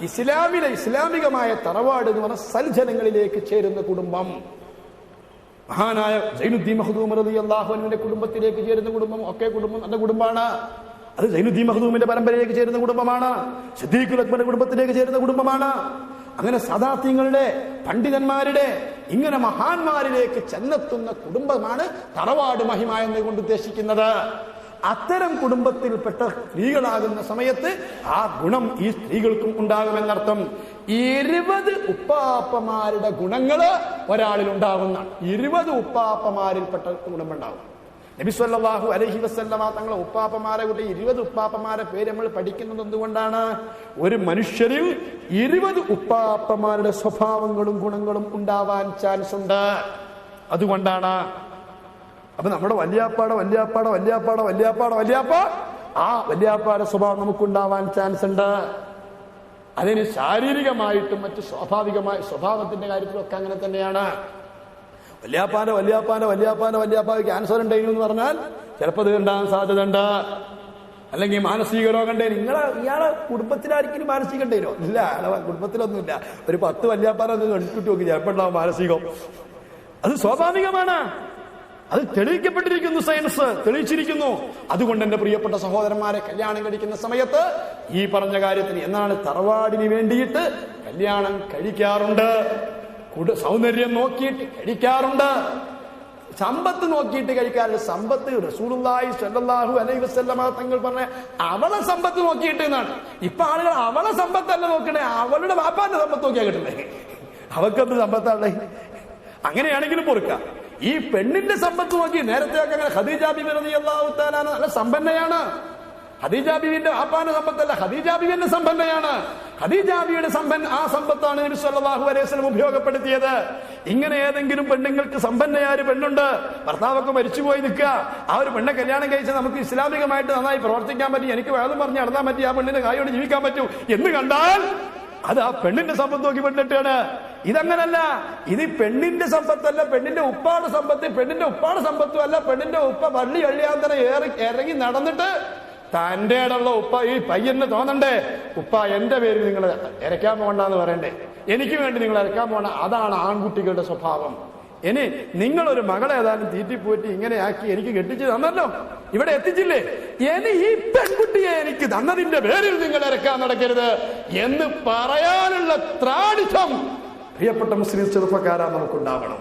ഇസ്ലാമിലെ ഇസ്ലാമികമായ തറവാട് എന്ന് പറഞ്ഞ സൽജനങ്ങളിലേക്ക് ചേരുന്ന കുടുംബം. മഹാനായ സൈനുദ്ദീൻ മഖ്ദൂം റളിയല്ലാഹു അൻഹുവിന്റെ കുടുംബത്തിലേക്ക് ചേരുന്ന കുടുംബം ഒക്കെ കുടുംബം നല്ല കുടുംബമാണ്. അത് സൈനുദ്ദീൻ മഖ്ദൂമിന്റെ പരമ്പരയിലേക്ക് ചേരുന്ന കുടുംബമാണ്. സിദ്ദീഖുൽ അക്ബറിന്റെ കുടുംബത്തിലേക്ക് ചേരുന്ന കുടുംബമാണ്. അങ്ങനെ സദാത്യങ്ങളുടെ, പണ്ഡിതന്മാരുടെ, ഇങ്ങനെ മഹാന്മാരിലേക്ക് ചെന്നെത്തുന്ന കുടുംബമാണ് തറവാട് മഹിമ എന്നുകൊണ്ട് ഉദ്ദേശിക്കുന്നത്. അത്തരം കുടുംബത്തിൽപ്പെട്ട സ്ത്രീകളാകുന്ന സമയത്ത് ആ ഗുണം ഈ സ്ത്രീകൾക്കും ഉണ്ടാകുമെന്നർത്ഥം. 20 ഉപ്പാപ്പമാരുടെ ഗുണങ്ങള് ഒരാളിൽ ഉണ്ടാകുന്ന 20 ഉപ്പാപ്പമാരിൽപ്പെട്ട കുടുംബമുണ്ടാകും. നബി സല്ലല്ലാഹു അലൈഹി വസല്ലമ തങ്ങളെ ഉപ്പാപ്പമാരെ കൂട്ടി 20 ഉപ്പാപ്പമാരെ പേര് നമ്മൾ പഠിക്കുന്നത് എന്തുകൊണ്ടാണ്? ഒരു മനുഷ്യരിൽ 20 ഉപ്പാപ്പമാരുടെ സ്വഭാവങ്ങളും ഗുണങ്ങളും ഉണ്ടാവാൻ ചാൻസ് ഉണ്ട്. അതുകൊണ്ടാണ്. അപ്പൊ നമ്മുടെ വല്യാപ്പ ആ വല്യാപ്പാടെ സ്വഭാവം നമുക്കുണ്ടാവാൻ ചാൻസ് ഉണ്ട്. അതിന് ശാരീരികമായിട്ടും മറ്റ് സ്വാഭാവികമായ സ്വഭാവത്തിന്റെ കാര്യത്തിലൊക്കെ അങ്ങനെ തന്നെയാണ്. വല്യാപ്പാന് ക്യാൻസർ ഉണ്ടായിരുന്നു എന്ന് പറഞ്ഞാൽ ചിലപ്പോൾ അത് ഉണ്ടാകാൻ സാധ്യത ഉണ്ട്. അല്ലെങ്കിൽ മാനസിക രോഗം ഉണ്ടായിരുന്നു. ഇയാളെ കുടുംബത്തിലായിരിക്കും മാനസികം ഉണ്ടായിരുന്നോ? ഇല്ല, അയാളെ കുടുംബത്തിലൊന്നുമില്ല. ഒരു 10 വല്യാപ്പാനൊന്ന് കണ്ടിട്ട് നോക്കി, ചിലപ്പോൾ ഉണ്ടാവും മാനസികം. അത് സ്വാഭാവികമാണ്. അത് തെളിയിക്കപ്പെട്ടിരിക്കുന്നു, സയൻസ് തെളിയിച്ചിരിക്കുന്നു. അതുകൊണ്ട് എന്റെ പ്രിയപ്പെട്ട സഹോദരന്മാരെ, കല്യാണം കഴിക്കുന്ന സമയത്ത് ഈ പറഞ്ഞ കാര്യത്തിന് എന്നാണ് തറവാടിന് വേണ്ടിയിട്ട് കല്യാണം കഴിക്കാറുണ്ട്. സൗന്ദര്യം നോക്കിയിട്ട് കഴിക്കാറുണ്ട്, സമ്പത്ത് നോക്കിയിട്ട് കഴിക്കാറുണ്ട്. സമ്പത്ത് റസൂലുള്ളാഹി സ്വല്ലല്ലാഹു അലൈഹി വസല്ലമ തങ്ങൾ പറഞ്ഞ അവളെ സമ്പത്ത് നോക്കിയിട്ട് എന്നാണ്. ഇപ്പൊ ആളുകൾ അവളെ സമ്പത്തല്ല നോക്കണേ, അവളുടെ വാപ്പാന്റെ സമ്പത്ത് നോക്കിയാ കിട്ടണേ. അവക്കെന്ത് സമ്പത്താണേ? അങ്ങനെയാണെങ്കിലും പൊറുക്കാം. ഈ പെണ്ണിന്റെ സമ്പത്ത് നോക്കി നേരത്തെ ഒക്കെ അങ്ങനെ ഖദീജ ബിബി റളിയല്ലാഹു തആല നല്ല സമ്പന്നയാണ്. ഖദീജ ബിബിന്റെ വാപ്പാന്റെ സമ്പത്തല്ല, ഖദീജ ബിബിന്റെ സമ്പന്നയാണ്. ഖദീജാബിയുടെ ആ സമ്പത്താണ് നബി സല്ലല്ലാഹു അലൈഹി വസല്ലം ഉപയോഗപ്പെടുത്തിയത്. ഇങ്ങനെ ഏതെങ്കിലും പെണ്ണുങ്ങൾക്ക് സമ്പന്നയായ ഒരു പെണ്ണുണ്ട്, ഭർത്താവൊക്കെ മരിച്ചുപോയി നിൽക്കുക, ആ ഒരു പെണ്ണെ കല്യാണം കഴിച്ചാൽ നമുക്ക് ഇസ്ലാമികമായിട്ട് നന്നായി പ്രവർത്തിക്കാൻ പറ്റും, എനിക്ക് വേദം പറഞ്ഞ് നടത്താൻ പറ്റി, ആ പെണ്ണിന്റെ കായോട് ജീവിക്കാൻ പറ്റൂ എന്ന് കണ്ടാൽ അത് ആ പെണ്ണിന്റെ സമ്പത്ത് നോക്കി പെണ്ണിട്ടാണ്. ഇതങ്ങനല്ല. ഇത് പെണ്ണിന്റെ സമ്പത്തല്ല, പെണ്ണിന്റെ ഉപ്പാട് സമ്പത്ത്. പെണ്ണിന്റെ ഉപ്പാട് സമ്പത്തും അല്ല. പെണ്ണിന്റെ ഉപ്പ പള്ളി വെള്ളിയാന്തരം ഇറങ്ങി നടന്നിട്ട് തന്റെ ഇടമുള്ള ഉപ്പ ഈ പയ്യന് തോന്നണ്ടേ, ഉപ്പ എന്റെ പേര് നിങ്ങൾ ഇരക്കാൻ പോകണ്ടെന്ന് പറയണ്ടേ, എനിക്ക് വേണ്ടി നിങ്ങൾ ഇരക്കാൻ പോകണ്ട. അതാണ് ആൺകുട്ടികളുടെ സ്വഭാവം. ഇനി നിങ്ങളൊരു മകളെ ഏതായാലും തീറ്റിപ്പോയിട്ട് ഇങ്ങനെ ആക്കി എനിക്ക് കെട്ടിച്ച് തന്നല്ലോ, ഇവിടെ എത്തിച്ചില്ലേ, ഇനി ഈ പെൺകുട്ടിയെ എനിക്ക് തന്നതിന്റെ പേരിൽ നിങ്ങൾ ഇരക്കാൻ നടക്കരുത് എന്ന് പറയാനുള്ള ത്രാണിത്വം പ്രിയപ്പെട്ട മുസ്ലിം ചെറുപ്പക്കാരാ നമുക്കുണ്ടാവണം.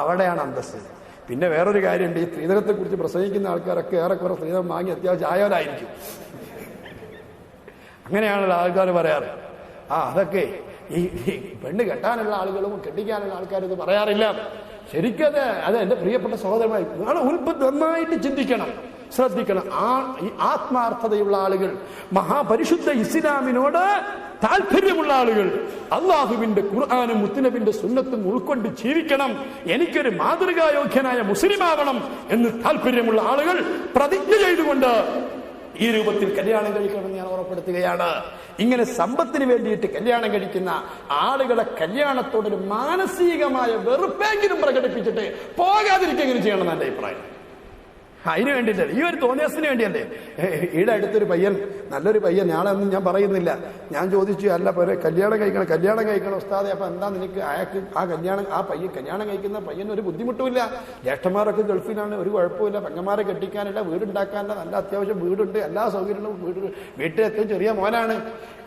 അവിടെയാണ് അന്തസ്സ്. പിന്നെ വേറൊരു കാര്യമുണ്ട്, ഈ സ്ത്രീധനത്തെ കുറിച്ച് പ്രസംഗിക്കുന്ന ആൾക്കാരൊക്കെ ഏറെക്കുറെ സ്ത്രീധനം വാങ്ങി അത്യാവശ്യം ആയവരായിരിക്കും. അങ്ങനെയാണല്ലോ ആൾക്കാർ പറയാറ്. അതൊക്കെ ഈ പെണ്ണ് കെട്ടാനുള്ള ആളുകളും കെട്ടിക്കാനുള്ള ആൾക്കാരും ഇത് പറയാറില്ല. ശരിക്കത് എന്റെ പ്രിയപ്പെട്ട സഹോദരമായി നന്നായിട്ട് ചിന്തിക്കണം, ശ്രദ്ധിക്കണം. ഈ ആത്മാർത്ഥതയുള്ള ആളുകൾ, മഹാപരിശുദ്ധ ഇസ്ലാമിനോട് താല്പര്യമുള്ള ആളുകൾ, അള്ളാഹുവിന്റെ ഖുർആനും മുത്തുനബിന്റെ സുന്നത്തും ഉൾക്കൊണ്ട് ജീവിക്കണം, എനിക്കൊരു മാതൃകായോഗ്യനായ മുസ്ലിം ആവണം എന്ന് താല്പര്യമുള്ള ആളുകൾ പ്രതിജ്ഞ ചെയ്തുകൊണ്ട് ഈ രൂപത്തിൽ കല്യാണം കഴിക്കണമെന്ന് ഞാൻ ഉറപ്പെടുത്തുകയാണ്. ഇങ്ങനെ സമ്പത്തിന് വേണ്ടിയിട്ട് കല്യാണം കഴിക്കുന്ന ആളുകളെ കല്യാണത്തോടൊരു മാനസികമായ വെറുപ്പെങ്കിലും പ്രകടിപ്പിച്ചിട്ട് പോകാതിരിക്കെങ്കിലും ചെയ്യണമെന്ന് എന്റെ അഭിപ്രായം. അതിന് വേണ്ടിയിട്ടല്ലേ, ഈ ഒരു തോന്നിയസിന് വേണ്ടിയല്ലേ. ഈടെ അടുത്തൊരു പയ്യൻ, നല്ലൊരു പയ്യൻ, ഞാനൊന്നും ഞാൻ പറയുന്നില്ല, ഞാൻ ചോദിച്ചു, അല്ല പോലെ കല്യാണം കഴിക്കണം ഉസ്താദെ, അപ്പൊ എന്താ നിനക്ക് അയാൾക്ക് ആ പയ്യൻ കല്യാണം കഴിക്കുന്ന പയ്യന് ഒരു ബുദ്ധിമുട്ടുമില്ല, ജ്യേഷ്ഠന്മാരൊക്കെ ഗൾഫിലാണ്, ഒരു കുഴപ്പമില്ല, പെങ്ങന്മാരെ കെട്ടിക്കാനില്ല, വീടുണ്ടാക്കാനില്ല, നല്ല അത്യാവശ്യം വീടുണ്ട്, എല്ലാ സൗകര്യങ്ങളും വീട്ടിൽ ഏറ്റവും ചെറിയ മോനാണ്,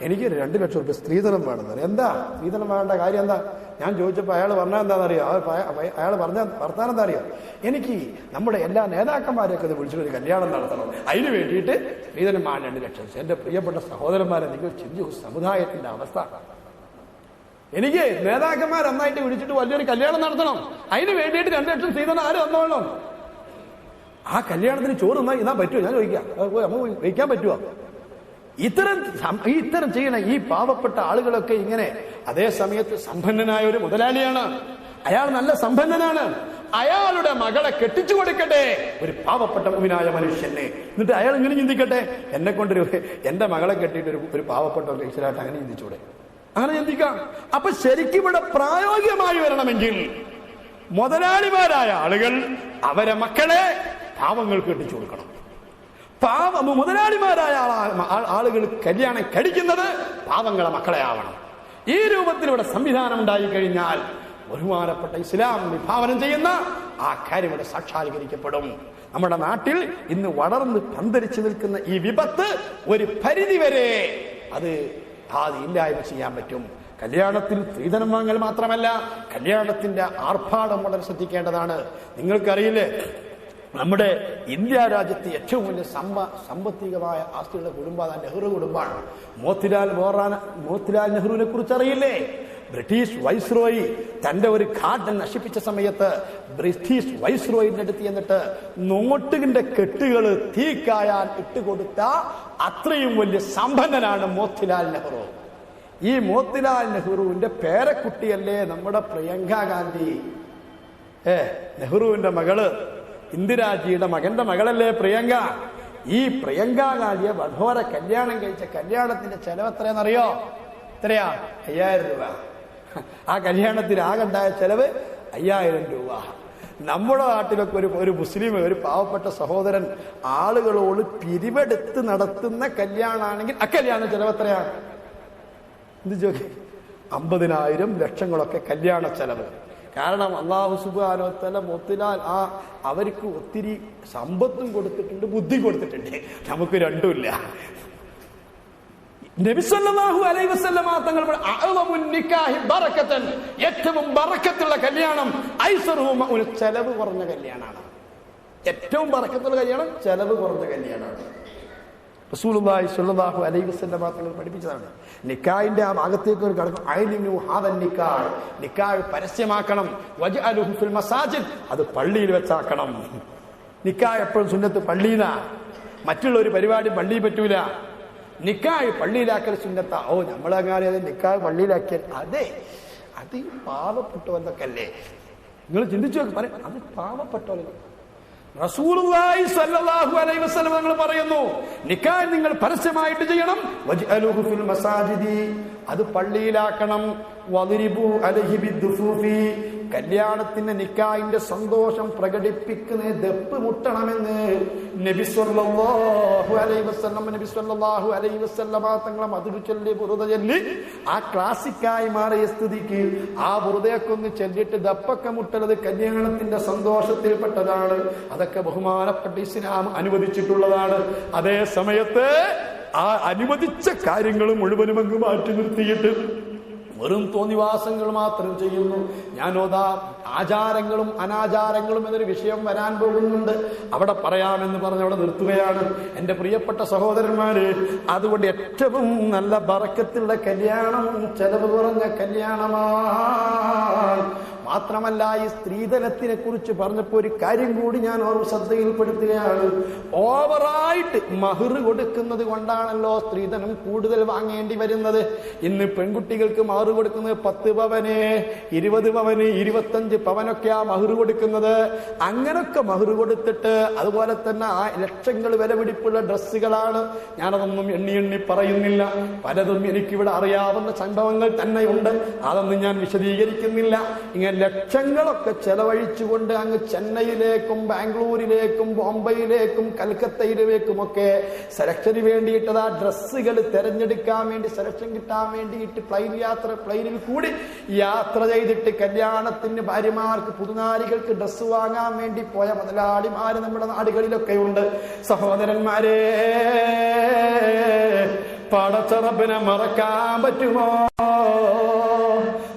എനിക്ക് 2 ലക്ഷം രൂപ സ്ത്രീധനം വേണമെന്ന്. എന്താ സ്ത്രീധനം വേണ്ട കാര്യം എന്താ? ഞാൻ ചോദിച്ചപ്പോൾ അയാൾ പറഞ്ഞാൽ എന്താണെന്നറിയോ, അയാൾ പറഞ്ഞ വർത്താനം എന്താ അറിയോ, എനിക്ക് നമ്മുടെ എല്ലാ നേതാക്കന്മാരെയൊക്കെ ഇത് വിളിച്ചിട്ടൊരു കല്യാണം നടത്തണം, അതിന് വേണ്ടിയിട്ട് സ്ത്രീധനം 2 ലക്ഷം. എന്റെ പ്രിയപ്പെട്ട സഹോദരന്മാരെ, നിങ്ങൾ ചിന്തിക്കൂ സമുദായത്തിന്റെ അവസ്ഥ. എനിക്ക് നേതാക്കന്മാർ നന്നായിട്ട് വിളിച്ചിട്ട് വലിയൊരു കല്യാണം നടത്തണം, അതിന് വേണ്ടിയിട്ട് 2 ലക്ഷം സ്ത്രീധനം ആര് തന്നോളണം? ആ കല്യാണത്തിന് ചോറ് ഇന്നാ പറ്റുമോ? ഞാൻ ചോദിക്കാം, നമുക്ക് വയ്ക്കാൻ പറ്റുമോ? ഇത്തരം ചെയ്യണ ഈ പാവപ്പെട്ട ആളുകളൊക്കെ ഇങ്ങനെ. അതേ സമയത്ത് സമ്പന്നനായ ഒരു മുതലാളിയാണ്, അയാൾ നല്ല സമ്പന്നനാണ്, അയാളുടെ മകളെ കെട്ടിച്ചു കൊടുക്കട്ടെ ഒരു പാവപ്പെട്ട മുഅ്മിനായ മനുഷ്യനെ. എന്നിട്ട് അയാൾ ഇങ്ങനെ ചിന്തിക്കട്ടെ, എന്നെ കൊണ്ടൊരു എന്റെ മകളെ കെട്ടിയിട്ട് ഒരു പാവപ്പെട്ട രക്ഷരായിട്ട് അങ്ങനെ ചിന്തിച്ചൂടെ? അങ്ങനെ ചിന്തിക്കാം. അപ്പൊ ശരിക്കും ഇവിടെ പ്രായോഗികമായി വരണമെങ്കിൽ മുതലാളിമാരായ ആളുകൾ അവരെ മക്കളെ പാവങ്ങൾക്ക് കെട്ടിച്ചു കൊടുക്കണം. മുതലാളിമാരായ ആളുകൾ കല്യാണം കഴിക്കുന്നത് പാവങ്ങളെ മക്കളെ ആവണം. ഈ രൂപത്തിലൂടെ സംവിധാനം ഉണ്ടായി കഴിഞ്ഞാൽ ബഹുമാനപ്പെട്ട ഇസ്ലാം വിഭാവനം ചെയ്യുന്ന ആ കാര്യം ഇവിടെ സാക്ഷാത്കരിക്കപ്പെടും. നമ്മുടെ നാട്ടിൽ ഇന്ന് വളർന്ന് പന്തരിച്ചു നിൽക്കുന്ന ഈ വിപത്ത് ഒരു പരിധിവരെ അത് ഇല്ലായ്മ ചെയ്യാൻ പറ്റും. കല്യാണത്തിൽ സ്ത്രീധനം വാങ്ങൽ മാത്രമല്ല, കല്യാണത്തിന്റെ ആർഭാടം വളരെ ശ്രദ്ധിക്കേണ്ടതാണ്. നിങ്ങൾക്കറിയില്ലേ, നമ്മുടെ ഇന്ത്യ രാജ്യത്തെ ഏറ്റവും വലിയ സാമ്പത്തികമായ ആസ്തിയുള്ള കുടുംബം നെഹ്റു കുടുംബമാണ്. മോത്തിലാൽ നെഹ്റുവിനെ കുറിച്ച് അറിയില്ലേ? ബ്രിട്ടീഷ് വൈസ്രോയി തന്റെ ഒരു ഗാർഡൻ നശിപ്പിച്ച സമയത്ത് ബ്രിട്ടീഷ് വൈസ്രോയിന്റെ അടുത്ത് എന്നിട്ട് നോട്ടിന്റെ കെട്ടുകൾ തീക്കായാൽ ഇട്ടുകൊടുത്ത അത്രയും വലിയ സമ്പന്നനാണ് മോത്തിലാൽ നെഹ്റു. ഈ മോത്തിലാൽ നെഹ്റുവിന്റെ പേരക്കുട്ടിയല്ലേ നമ്മുടെ പ്രിയങ്ക ഗാന്ധി? നെഹ്റുവിന്റെ മകള്, ഇന്ദിരാജിയുടെ മകന്റെ മകളല്ലേ പ്രിയങ്ക? ഈ പ്രിയങ്ക ഗാന്ധിയെ വധോര കല്യാണം കഴിച്ച കല്യാണത്തിന്റെ ചെലവ് എത്രയാണെന്നറിയോ? എത്രയാ? 5000 രൂപ. ആ കല്യാണത്തിന് ആകെണ്ടായ ചെലവ് 5000 രൂപ. നമ്മുടെ നാട്ടിലൊക്കെ ഒരു മുസ്ലിം, ഒരു പാവപ്പെട്ട സഹോദരൻ ആളുകളോട് പിരിവെടുത്ത് നടത്തുന്ന കല്യാണമാണെങ്കിൽ ആ കല്യാണ ചെലവ് എത്രയാണ്? എന്ത് ചോദിക്കും? 50,000 ലക്ഷങ്ങളൊക്കെ കല്യാണ ചെലവ്. കാരണം അല്ലാഹു സുബ്ഹാനഹു വ തആല മോത്തിലാൽ അവർക്ക് ഒത്തിരി സമ്പത്തും കൊടുത്തിട്ടുണ്ട്, ബുദ്ധി കൊടുത്തിട്ടുണ്ട്. നമുക്ക് രണ്ടുമില്ല. നബി സല്ലല്ലാഹു അലൈഹി വസല്ലം തങ്ങൾ അഅ്ളമുൻ നിക്കാഹി ബറകതൻ, ഏറ്റവും ബറക്കത്തുള്ള കല്യാണം ഐസറുഹു, ഒരു ചെലവ് കുറഞ്ഞ കല്യാണമാണ്. ഏറ്റവും ബറക്കത്തുള്ള കല്യാണം ചെലവ് കുറഞ്ഞ കല്യാണമാണ്. റസൂലുള്ളാഹി സ്വല്ലല്ലാഹു അലൈഹി വസല്ലം തങ്ങൾ പഠിപ്പിച്ചതാണ്. നിക്കാഹിന്റെ ആ ഭാഗത്തേക്ക് ഒരു കടക്കും, ഐലിനു ഹാദൻ നിക്കാഹ്, നിക്കാഹ് പരസ്യമാക്കണം. വജ്അലുഹു ഫിൽ മസാജിദ്, അത് പള്ളിയിൽ വെച്ചാക്കണം. നിക്കാഹ് എപ്പോഴും സുന്നത്ത് പള്ളിയിലാ, മറ്റുള്ള ഒരു പരിപാടി പള്ളിയിൽ പറ്റൂല. നിക്കാഹ് പള്ളിയിലാക്കൽ സുന്നത്താ. ഓ നമ്മളങ്ങനെ നിക്കാഹ് പള്ളിയിലാക്കിയാൽ അതെ, അത് പാവപ്പെട്ടവന്നൊക്കെ അല്ലേ. നിങ്ങൾ ചിന്തിച്ചു നോക്കി പറയാം, അത് പാവപ്പെട്ടവർ. റസൂലുള്ളാഹി സ്വല്ലല്ലാഹു അലൈഹി വസല്ലം നിങ്ങൾ പറയുന്നു, നിക്കാഹ് നിങ്ങൾ പരസ്യമായിട്ട് ചെയ്യണം. വജ്അലുഹു ഫിൽ മസാജിദി, അത് പള്ളിയിലാക്കണം. വദ്രിബു അലൈഹി ബിദ്ദുഫൂഫി, കല്യാണത്തിന്റെ നിക്കാഹിന്റെ സന്തോഷം പ്രകടിപ്പിക്കുന്ന ദപ്പ് മുട്ടണമെന്ന് നബി സ്വല്ലല്ലാഹു അലൈഹി വസല്ലം തങ്ങളെ മധുര ചൊല്ലി ബുറുദ ചൊല്ലി ആ ക്ലാസിക്കായി മാറിയ സ്ഥിതിക്ക് ആ ബുറുദയൊക്കെ ചൊല്ലിട്ട് ദപ്പൊക്കെ മുട്ടത് കല്യാണത്തിന്റെ സന്തോഷത്തിൽപ്പെട്ടതാണ്. അതൊക്കെ ബഹുമാനപ്പെട്ട ഇസ്ലാം അനുവദിച്ചിട്ടുള്ളതാണ്. അതേ സമയത്ത് ആ അനുവദിച്ച കാര്യങ്ങൾ മുഴുവനും അങ്ങ് മാറ്റി നിർത്തിയിട്ട് വെറും തോന്നിവാസങ്ങൾ മാത്രം ചെയ്യുന്നു. ഞാനോതാ ആചാരങ്ങളും അനാചാരങ്ങളും എന്നൊരു വിഷയം വരാൻ പോകുന്നുണ്ട്, അവിടെ പറയാമെന്ന് പറഞ്ഞ് അവിടെ നിർത്തുകയാണ്. എന്റെ പ്രിയപ്പെട്ട സഹോദരന്മാര്, അതുകൊണ്ട് ഏറ്റവും നല്ല ബറക്കത്തുള്ള കല്യാണം ചെലവ് കുറഞ്ഞ കല്യാണമാണ്. മാത്രമല്ല, ഈ സ്ത്രീധനത്തിനെ കുറിച്ച് പറഞ്ഞപ്പോ ഒരു കാര്യം കൂടി ഞാൻ ശ്രദ്ധയിൽപ്പെടുത്തുകയാണ്. ഓവറായിട്ട് മഹർ കൊടുക്കുന്നത് കൊണ്ടാണല്ലോ സ്ത്രീധനം കൂടുതൽ വാങ്ങേണ്ടി വരുന്നത്. ഇന്ന് പെൺകുട്ടികൾക്ക് മഹർ കൊടുക്കുന്നത് 10 പവന് 20 പവന് 25 പവനൊക്കെയാ മഹർ കൊടുക്കുന്നത്. അങ്ങനൊക്കെ മഹർ കൊടുത്തിട്ട് അതുപോലെ തന്നെ ലക്ഷങ്ങൾ വില പിടിപ്പുള്ള ഡ്രസ്സുകളാണ്. ഞാനതൊന്നും എണ്ണി പറയുന്നില്ല, പലതും എനിക്കിവിടെ അറിയാവുന്ന സംഭവങ്ങൾ തന്നെയുണ്ട്, അതൊന്നും ഞാൻ വിശദീകരിക്കുന്നില്ല. ഇങ്ങനെ ലക്ഷങ്ങളൊക്കെ ചെലവഴിച്ചുകൊണ്ട് അങ്ങ് ചെന്നൈയിലേക്കും ബാംഗ്ലൂരിലേക്കും ബോംബെയിലേക്കും കൽക്കത്തയിലേക്കും ഒക്കെ സെലക്ഷന് വേണ്ടിയിട്ട് ആ ഡ്രസ്സുകൾ തെരഞ്ഞെടുക്കാൻ വേണ്ടി സെലക്ഷൻ കിട്ടാൻ വേണ്ടിയിട്ട് പ്ലെയിനിൽ കൂടി യാത്ര ചെയ്തിട്ട് കല്യാണത്തിന് ഭാര്യമാർക്ക് പുതുനാരികൾക്ക് ഡ്രസ്സ് വാങ്ങാൻ വേണ്ടി പോയ മുതലാളിമാര് നമ്മുടെ നാടുകളിലൊക്കെ ഉണ്ട്. സഹോദരന്മാരെ, പടച്ച റബ്ബിനെ മറക്കാൻ പറ്റുമോ?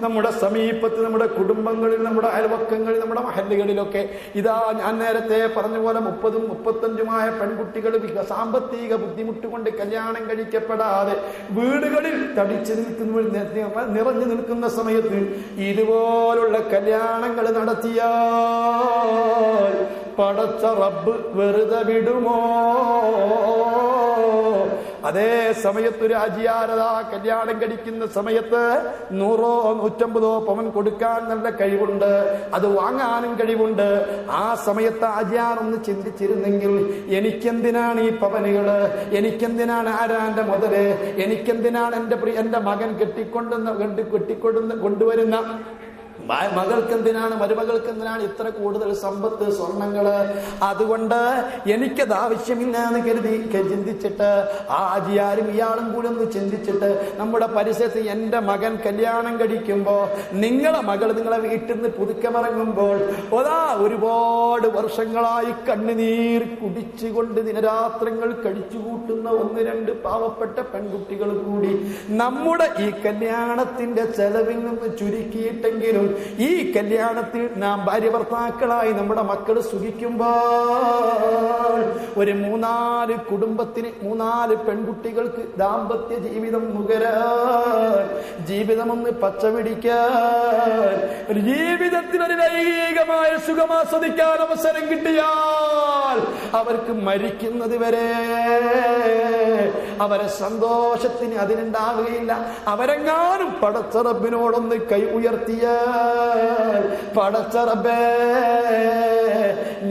നമ്മുടെ സമീപത്ത്, നമ്മുടെ കുടുംബങ്ങളിൽ, നമ്മുടെ അയൽവക്കങ്ങളിൽ, നമ്മുടെ മഹല്ലുകളിലൊക്കെ ഇതാ ഞാൻ നേരത്തെ പറഞ്ഞ പോലെ 30ഉം 35ഉമായ പെൺകുട്ടികൾ സാമ്പത്തിക ബുദ്ധിമുട്ട് കൊണ്ട് കല്യാണം കഴിക്കപ്പെടാതെ വീടുകളിൽ തടിച്ചു നിറഞ്ഞു നിൽക്കുന്ന സമയത്ത് ഇതുപോലുള്ള കല്യാണങ്ങൾ നടത്തിയാൽ പടച്ച റബ്ബ് വെറുതെ വിടുമോ? അതേ സമയത്ത് ഒരു അജിയാരതാ കല്യാണം കഴിക്കുന്ന സമയത്ത് 100ഓ 150ഓ പവൻ കൊടുക്കാൻ നല്ല കഴിവുണ്ട്, അത് വാങ്ങാനും കഴിവുണ്ട്. ആ സമയത്ത് അജിയാർ ഒന്ന് ചിന്തിച്ചിരുന്നെങ്കിൽ, എനിക്കെന്തിനാണ് ഈ പവനുകള്, എനിക്കെന്തിനാണ് ആരാന്റെ മുതല്, എനിക്കെന്തിനാണ് എന്റെ മകൻ കൊണ്ടുവരുന്ന മകൾക്കെന്തിനാണ്, മരുമകൾക്കെന്തിനാണ് ഇത്ര കൂടുതൽ സമ്പത്ത്, സ്വർണങ്ങള്, അതുകൊണ്ട് എനിക്കത് ആവശ്യമില്ല എന്ന് കരുതി ചിന്തിച്ചിട്ട് ആ ആജിയാരും ഇയാളും കൂടി ഒന്ന് ചിന്തിച്ചിട്ട് നമ്മുടെ പരിസരത്ത് എന്റെ മകൻ കല്യാണം കഴിക്കുമ്പോ നിങ്ങളെ മകൾ നിങ്ങളെ വീട്ടിൽ നിന്ന് പുതുക്കമിറങ്ങുമ്പോൾ ഒതാ ഒരുപാട് വർഷങ്ങളായി കണ്ണുനീർ കുടിച്ചുകൊണ്ട് ദിനരാത്രങ്ങൾ കഴിച്ചു കൂട്ടുന്ന 1-2 പാവപ്പെട്ട പെൺകുട്ടികൾ കൂടി നമ്മുടെ ഈ കല്യാണത്തിന്റെ ചെലവിൽ നിന്ന് ചുരുക്കിയിട്ടെങ്കിലും ഈ കല്യാണത്തിൽ നാം ഭാര്യ ഭർത്താക്കളായി നമ്മുടെ മക്കൾ സുഖിക്കുമ്പോൾ ഒരു 3-4 കുടുംബത്തിന് 3-4 പെൺകുട്ടികൾക്ക് ദാമ്പത്യ ജീവിതം നുകരാൻ, ജീവിതമൊന്ന് പച്ചപിടിക്കാൻ, ഒരു ജീവിതത്തിനൊരു ലൈംഗികമായ സുഖം ആസ്വദിക്കാൻ അവസരം കിട്ടിയാൽ അവർക്ക് മരിക്കുന്നത് വരെ അവരെ സന്തോഷത്തിന് അതിനുണ്ടാവുകയില്ല. അവരെങ്ങാനും പടച്ച റബ്ബിനോടൊന്ന് കൈ ഉയർത്തിയ പടച്ച റബ്ബേ,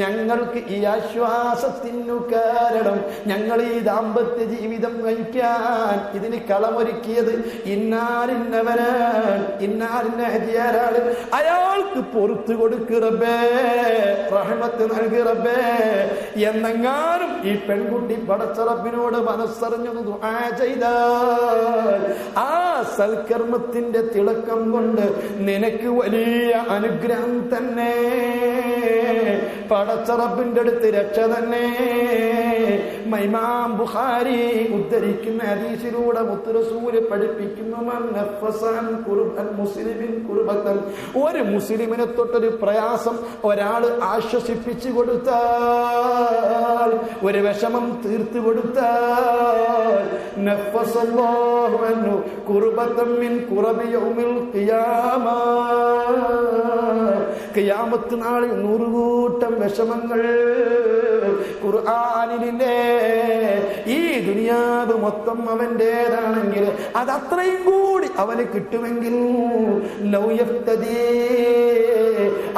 ഞങ്ങൾക്ക് ഈ ആശ്വാസത്തിനു കാരണം ഞങ്ങൾ ഈ ദാമ്പത്യ ജീവിതം നയിക്കാൻ ഇതിന് കളമൊരുക്കിയത് ഇന്നാലിന്നവനാണ്, ഇന്നാലിന്ന ഹജിയാരാണ്, അയാൾക്ക് പൊറത്തു കൊടുക്ക് റബ്ബേ, റഹ്മത്ത് നൽകി റബ്ബേ എന്നെങ്ങാനും ഈ പെൺകുട്ടി പടച്ച റബ്ബിനോട് മനസ്സറിഞ്ഞു ദുആ ചെയ്താൽ ആ സൽക്കർമ്മത്തിന്റെ തിളക്കം കൊണ്ട് നിനക്ക് വലിയ അനുഗ്രഹം തന്നെ, പടച്ച റബ്ബിന്റെ അടുത്ത് രക്ഷ തന്നെ. ഇമാം ബുഖാരി ഉദ്ധരിക്കുന്ന ഹദീസിലൂടെ മുത്ത് റസൂൽ പഠിപ്പിക്കുന്നു, ഒരു മുസ്ലിമിനെ തൊട്ടൊരു പ്രയാസം ഒരാൾ ആശ്വസിപ്പിച്ചു കൊടുത്താൽ, ഒരു വിഷമം തീർത്തു കൊടുത്താൽ, നഫ്ഫസല്ലാഹു അൻഹു കുർബതൻ മിൻ കുറബി യൗമിൽ ഖിയാമ, ഖിയാമത്ത് നാളിൽ 100 കൂട്ടം വിഷമങ്ങൾ ഖുർആനിലില്ലേ. ഈ ദുനിയാവ് മൊത്തം അവന്റേതാണെങ്കിൽ അത് അത്രയും കൂടി അവന് കിട്ടുമെങ്കിൽ ലൗ യഫ്തദീ,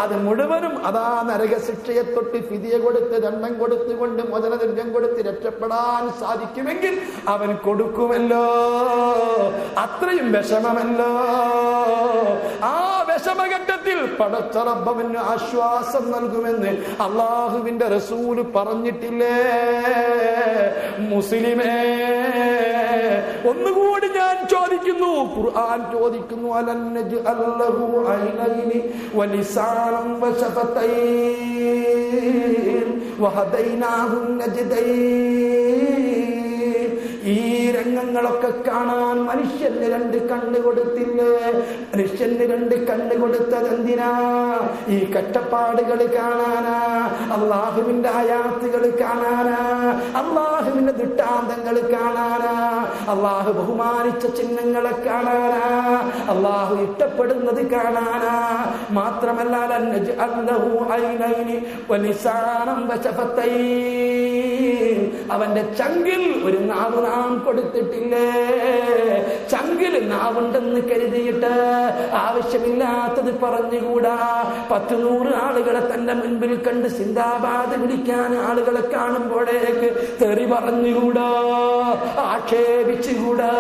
അത് മുഴുവനും അതാ നരകശിക്ഷയെ തൊട്ട് ഫിദിയ കൊടുത്ത് ദണ്ഡം കൊടുത്തുകൊണ്ട് മുതലദ്രവ്യം കൊടുത്ത് രക്ഷപ്പെടാൻ സാധിക്കുമെങ്കിൽ അവൻ കൊടുക്കുമല്ലോ. അത്രയും വിഷമമല്ലോ. ആ വിഷമഘട്ടത്തിൽ പടച്ച റബ്ബവന് ആശ്വാസം നൽകുമെന്ന് അള്ളാഹുവിന്റെ റസൂല് പറഞ്ഞിട്ടില്ലേ? മുസ്ലിമേ, ഒന്നുകൂടി ഞാൻ ചോദിക്കുന്നു, ഖുർആൻ ചോദിക്കുന്നു, അലൻ നജ്അൽ ലഹു ഐനൈനി വലിസാനം വശഫതൈൻ വഹദൈനാഹു നജ്ദൈൻ. ഈ രംഗങ്ങളൊക്കെ കാണാൻ മനുഷ്യന് 2 കണ്ണ് കൊടുത്തില്ലേ? മനുഷ്യന് 2 കണ്ണ് കൊടുത്തത് എന്തിനാ? ഈ കഷ്ടപ്പാടുകൾ കാണാനാ, അള്ളാഹുവിന്റെ ആയാത്തുകൾ കാണാനാ, അള്ളാഹുവിന്റെ ദൃഷ്ടാന്തങ്ങൾ കാണാനാ, അള്ളാഹു ബഹുമാനിച്ച ചിഹ്നങ്ങളെ കാണാനാ, അള്ളാഹു ഇഷ്ടപ്പെടുന്നത് കാണാനാ. മാത്രമല്ല അവന്റെ ചങ്കിൽ ഒരു നാവ് നാം കൊടുത്തിട്ടില്ലേ? ചങ്കിൽ നാവുണ്ടെന്ന് കരുതിയിട്ട് ആവശ്യമില്ലാത്തത് പറഞ്ഞുകൂടാ. 10-100 ആളുകളെ തന്റെ മുൻപിൽ കണ്ട് സിന്ദാബാദ് വിളിക്കാൻ ആളുകളെ കാണുമ്പോഴേക്ക് തെറി പറഞ്ഞുകൂടാ, ആക്ഷേപിച്ചുകൂടാ.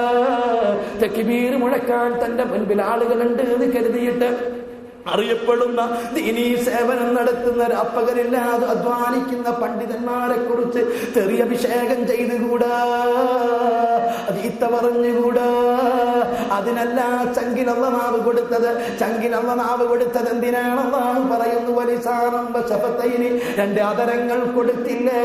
തക്ബീർ മുഴക്കാൻ തന്റെ മുൻപിൽ ആളുകളുണ്ട് എന്ന് കരുതിയിട്ട് അറിയപ്പെടുന്ന ദീനീ സേവനം നടത്തുന്ന അപ്പകരില്ലാതെ അധ്വാനിക്കുന്ന പണ്ഡിതന്മാരെ കുറിച്ച് തെറിയഭിഷേകം ചെയ്തുകൂടാ, അതീത്ത പറഞ്ഞുകൂടാ. അതിനല്ല ചങ്കിലുള്ള നാവ് കൊടുത്തത്. ചങ്കിലുള്ള നാവ് കൊടുത്തത് എന്തിനാണ്? അല്ലാഹു പറയുന്നു, വലിസാനം വശഫതൈനി, 2 അധരങ്ങൾ കൊടുത്തില്ലേ?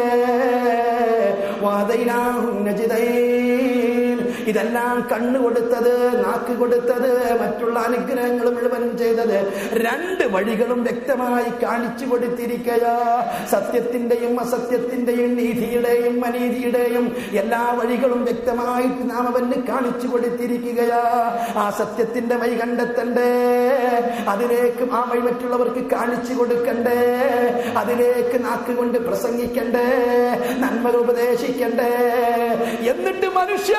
വഹദൈനാഹു നജ്ദൈൻ, ഇതെല്ലാം കണ്ണ് കൊടുത്തത്, നാക്ക് കൊടുത്തത്, മറ്റുള്ള അനുഗ്രഹങ്ങൾ മുഴുവനും ചെയ്തത് 2 വഴികളും വ്യക്തമായി കാണിച്ചു കൊടുത്തിരിക്കയാ. സത്യത്തിന്റെയും അസത്യത്തിന്റെയും നീതിയുടെയും അനീതിയുടെയും എല്ലാ വഴികളും വ്യക്തമായിട്ട് നാം അവന് കാണിച്ചു കൊടുത്തിരിക്കുകയാ. ആ സത്യത്തിന്റെ വഴി കണ്ടെത്തണ്ടേ, അതിലേക്ക് ആ വഴി മറ്റുള്ളവർക്ക് കാണിച്ചു കൊടുക്കണ്ടേ, അതിലേക്ക് നാക്കുകൊണ്ട് പ്രസംഗിക്കണ്ടേ, നന്മകൾ ഉപദേശിക്കണ്ടേ. എന്നിട്ട് മനുഷ്യ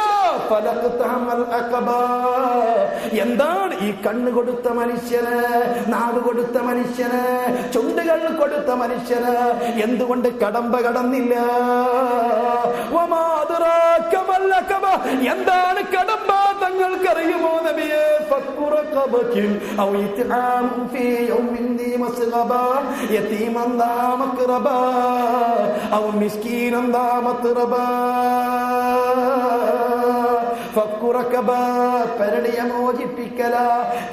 എന്താണ് ഈ കണ്ണ് കൊടുത്ത മനുഷ്യന്, നാവ് കൊടുത്ത മനുഷ്യന്, ചുണ്ടുകൾ കൊടുത്ത മനുഷ്യന് എന്തുകൊണ്ട് കടമ്പ കടന്നില്ല? എന്താണ് കടമ്പ? തങ്ങൾക്കറിയുമോ നബിയേ? പെരടിയെ മോചിപ്പിക്കല.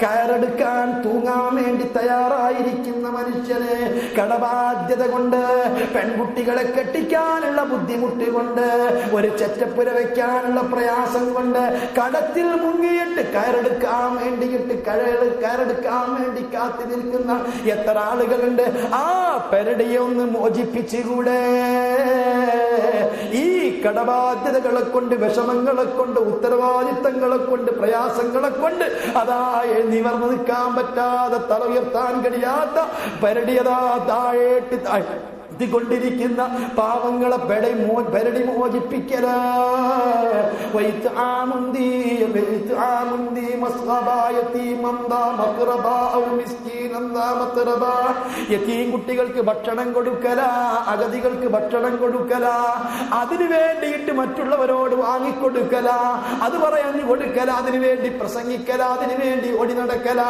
കയറെടുക്കാൻ തൂങ്ങാൻ വേണ്ടി തയ്യാറായിരിക്കുന്ന മനുഷ്യന് കടബാധ്യത കൊണ്ട്, പെൺകുട്ടികളെ കെട്ടിക്കാനുള്ള ബുദ്ധിമുട്ട് കൊണ്ട്, ഒരു ചെറ്റപ്പുര വെക്കാനുള്ള പ്രയാസം കൊണ്ട് കടത്തിൽ മുങ്ങിയിട്ട് കയറെടുക്കാൻ വേണ്ടിയിട്ട് കയറെടുക്കാൻ വേണ്ടി കാത്തു നിൽക്കുന്ന എത്ര ആളുകളുണ്ട്? ആ പെരടിയെ ഒന്ന് മോചിപ്പിച്ചുകൂടെ? ഈ കടബാധ്യതകളെ കൊണ്ട്, വിഷമങ്ങളെ കൊണ്ട്, ഉത്തരവാദിത്തങ്ങളെ കൊണ്ട്, പ്രയാസങ്ങളെ കൊണ്ട് അതാ നിവർന്നു നിൽക്കാൻ പറ്റാതെ, തല ഉയർത്താൻ കഴിയാത്ത പെരടിയതാ താഴേട്ട് കൊണ്ടിരിക്കുന്ന പാവങ്ങളെ പെരടി മോചിപ്പിക്കല. കുട്ടികൾക്ക് ഭക്ഷണം കൊടുക്കല, അഗതികൾക്ക് ഭക്ഷണം കൊടുക്കല, അതിനു വേണ്ടിയിട്ട് മറ്റുള്ളവരോട് വാങ്ങിക്കൊടുക്കല, അത് പറഞ്ഞു കൊടുക്കല, അതിനു വേണ്ടി പ്രസംഗിക്കല, അതിനു വേണ്ടി ഓടി നടക്കല.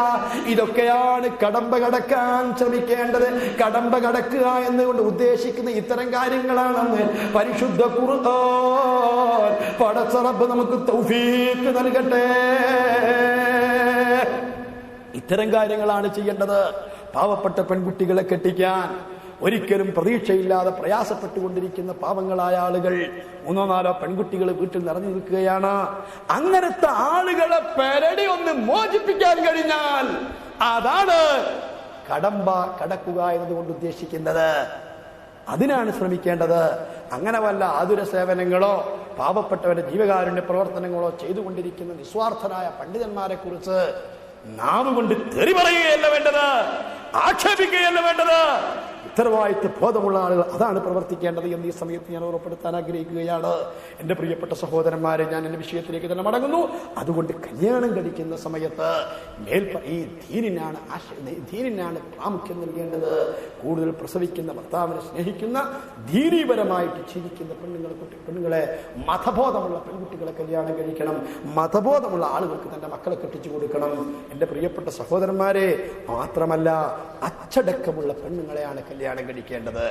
ഇതൊക്കെയാണ് കടമ്പ കടക്കാൻ ശ്രമിക്കേണ്ടത്. കടമ്പ കടക്കുക എന്നുകൊണ്ട് ഉദ്ദേശിക്കുന്ന ഇത്തരം കാര്യങ്ങളാണെന്ന് പരിശുദ്ധ ഖുർആൻ. പടച്ച റബ്ബ് നമുക്ക് തൗഫീഖ് നൽകട്ടെ. ഇത്തരം കാര്യങ്ങളാണ് ചെയ്യേണ്ടത്. പാവപ്പെട്ട പെൺകുട്ടികളെ കെട്ടിക്കാൻ ഒരിക്കലും പ്രതീക്ഷയില്ലാതെ പ്രയാസപ്പെട്ടുകൊണ്ടിരിക്കുന്ന പാവങ്ങളായ ആളുകൾ, 3-4 പെൺകുട്ടികൾ വീട്ടിൽ നിറഞ്ഞു നിൽക്കുകയാണ്. അങ്ങനത്തെ ആളുകളെ പെരടി ഒന്ന് മോചിപ്പിക്കാൻ കഴിഞ്ഞാൽ അതാണ് കടമ്പ കടക്കുക എന്നതുകൊണ്ട് ഉദ്ദേശിക്കുന്നത്. അതിനാണ് ശ്രമിക്കേണ്ടത്. അങ്ങനെ വല്ല ആതുര സേവനങ്ങളോ പാവപ്പെട്ടവരുടെ ജീവകാരുണ്യ പ്രവർത്തനങ്ങളോ ചെയ്തുകൊണ്ടിരിക്കുന്ന നിസ്വാർത്ഥരായ പണ്ഡിതന്മാരെ കുറിച്ച് നാവ് കൊണ്ട് തെറി പറയുകയല്ല വേണ്ടത്. ആക്ഷേപിക്കുകയല്ല വേണ്ടത്. ഉത്തരവാദിത്വ ബോധമുള്ള ആളുകൾ അതാണ് പ്രവർത്തിക്കേണ്ടത് എന്ന് ഈ സമയത്ത് ഞാൻ ഉറപ്പെടുത്താൻ ആഗ്രഹിക്കുകയാണ്. എന്റെ പ്രിയപ്പെട്ട സഹോദരന്മാരെ, ഞാൻ എന്റെ വിഷയത്തിലേക്ക് തന്നെ മടങ്ങുന്നു. അതുകൊണ്ട് കല്യാണം കഴിക്കുന്ന സമയത്ത് ഈ ദീനിനാണ് പ്രാമുഖ്യം നൽകേണ്ടത്. കൂടുതൽ പ്രസവിക്കുന്ന ഭർത്താവിനെ സ്നേഹിക്കുന്ന ദീനീപരമായിട്ട് ജീവിക്കുന്ന പെണ്ണുങ്ങളെ മതബോധമുള്ള പെൺകുട്ടികളെ കല്യാണം കഴിക്കണം. മതബോധമുള്ള ആളുകൾക്ക് തന്റെ മക്കളെ കെട്ടിച്ചു കൊടുക്കണം. എന്റെ പ്രിയപ്പെട്ട സഹോദരന്മാരെ, മാത്രമല്ല അച്ചടക്കമുള്ള പെണ്ണുങ്ങളെയാണ് കല്യാണം കഴിക്കേണ്ടത്.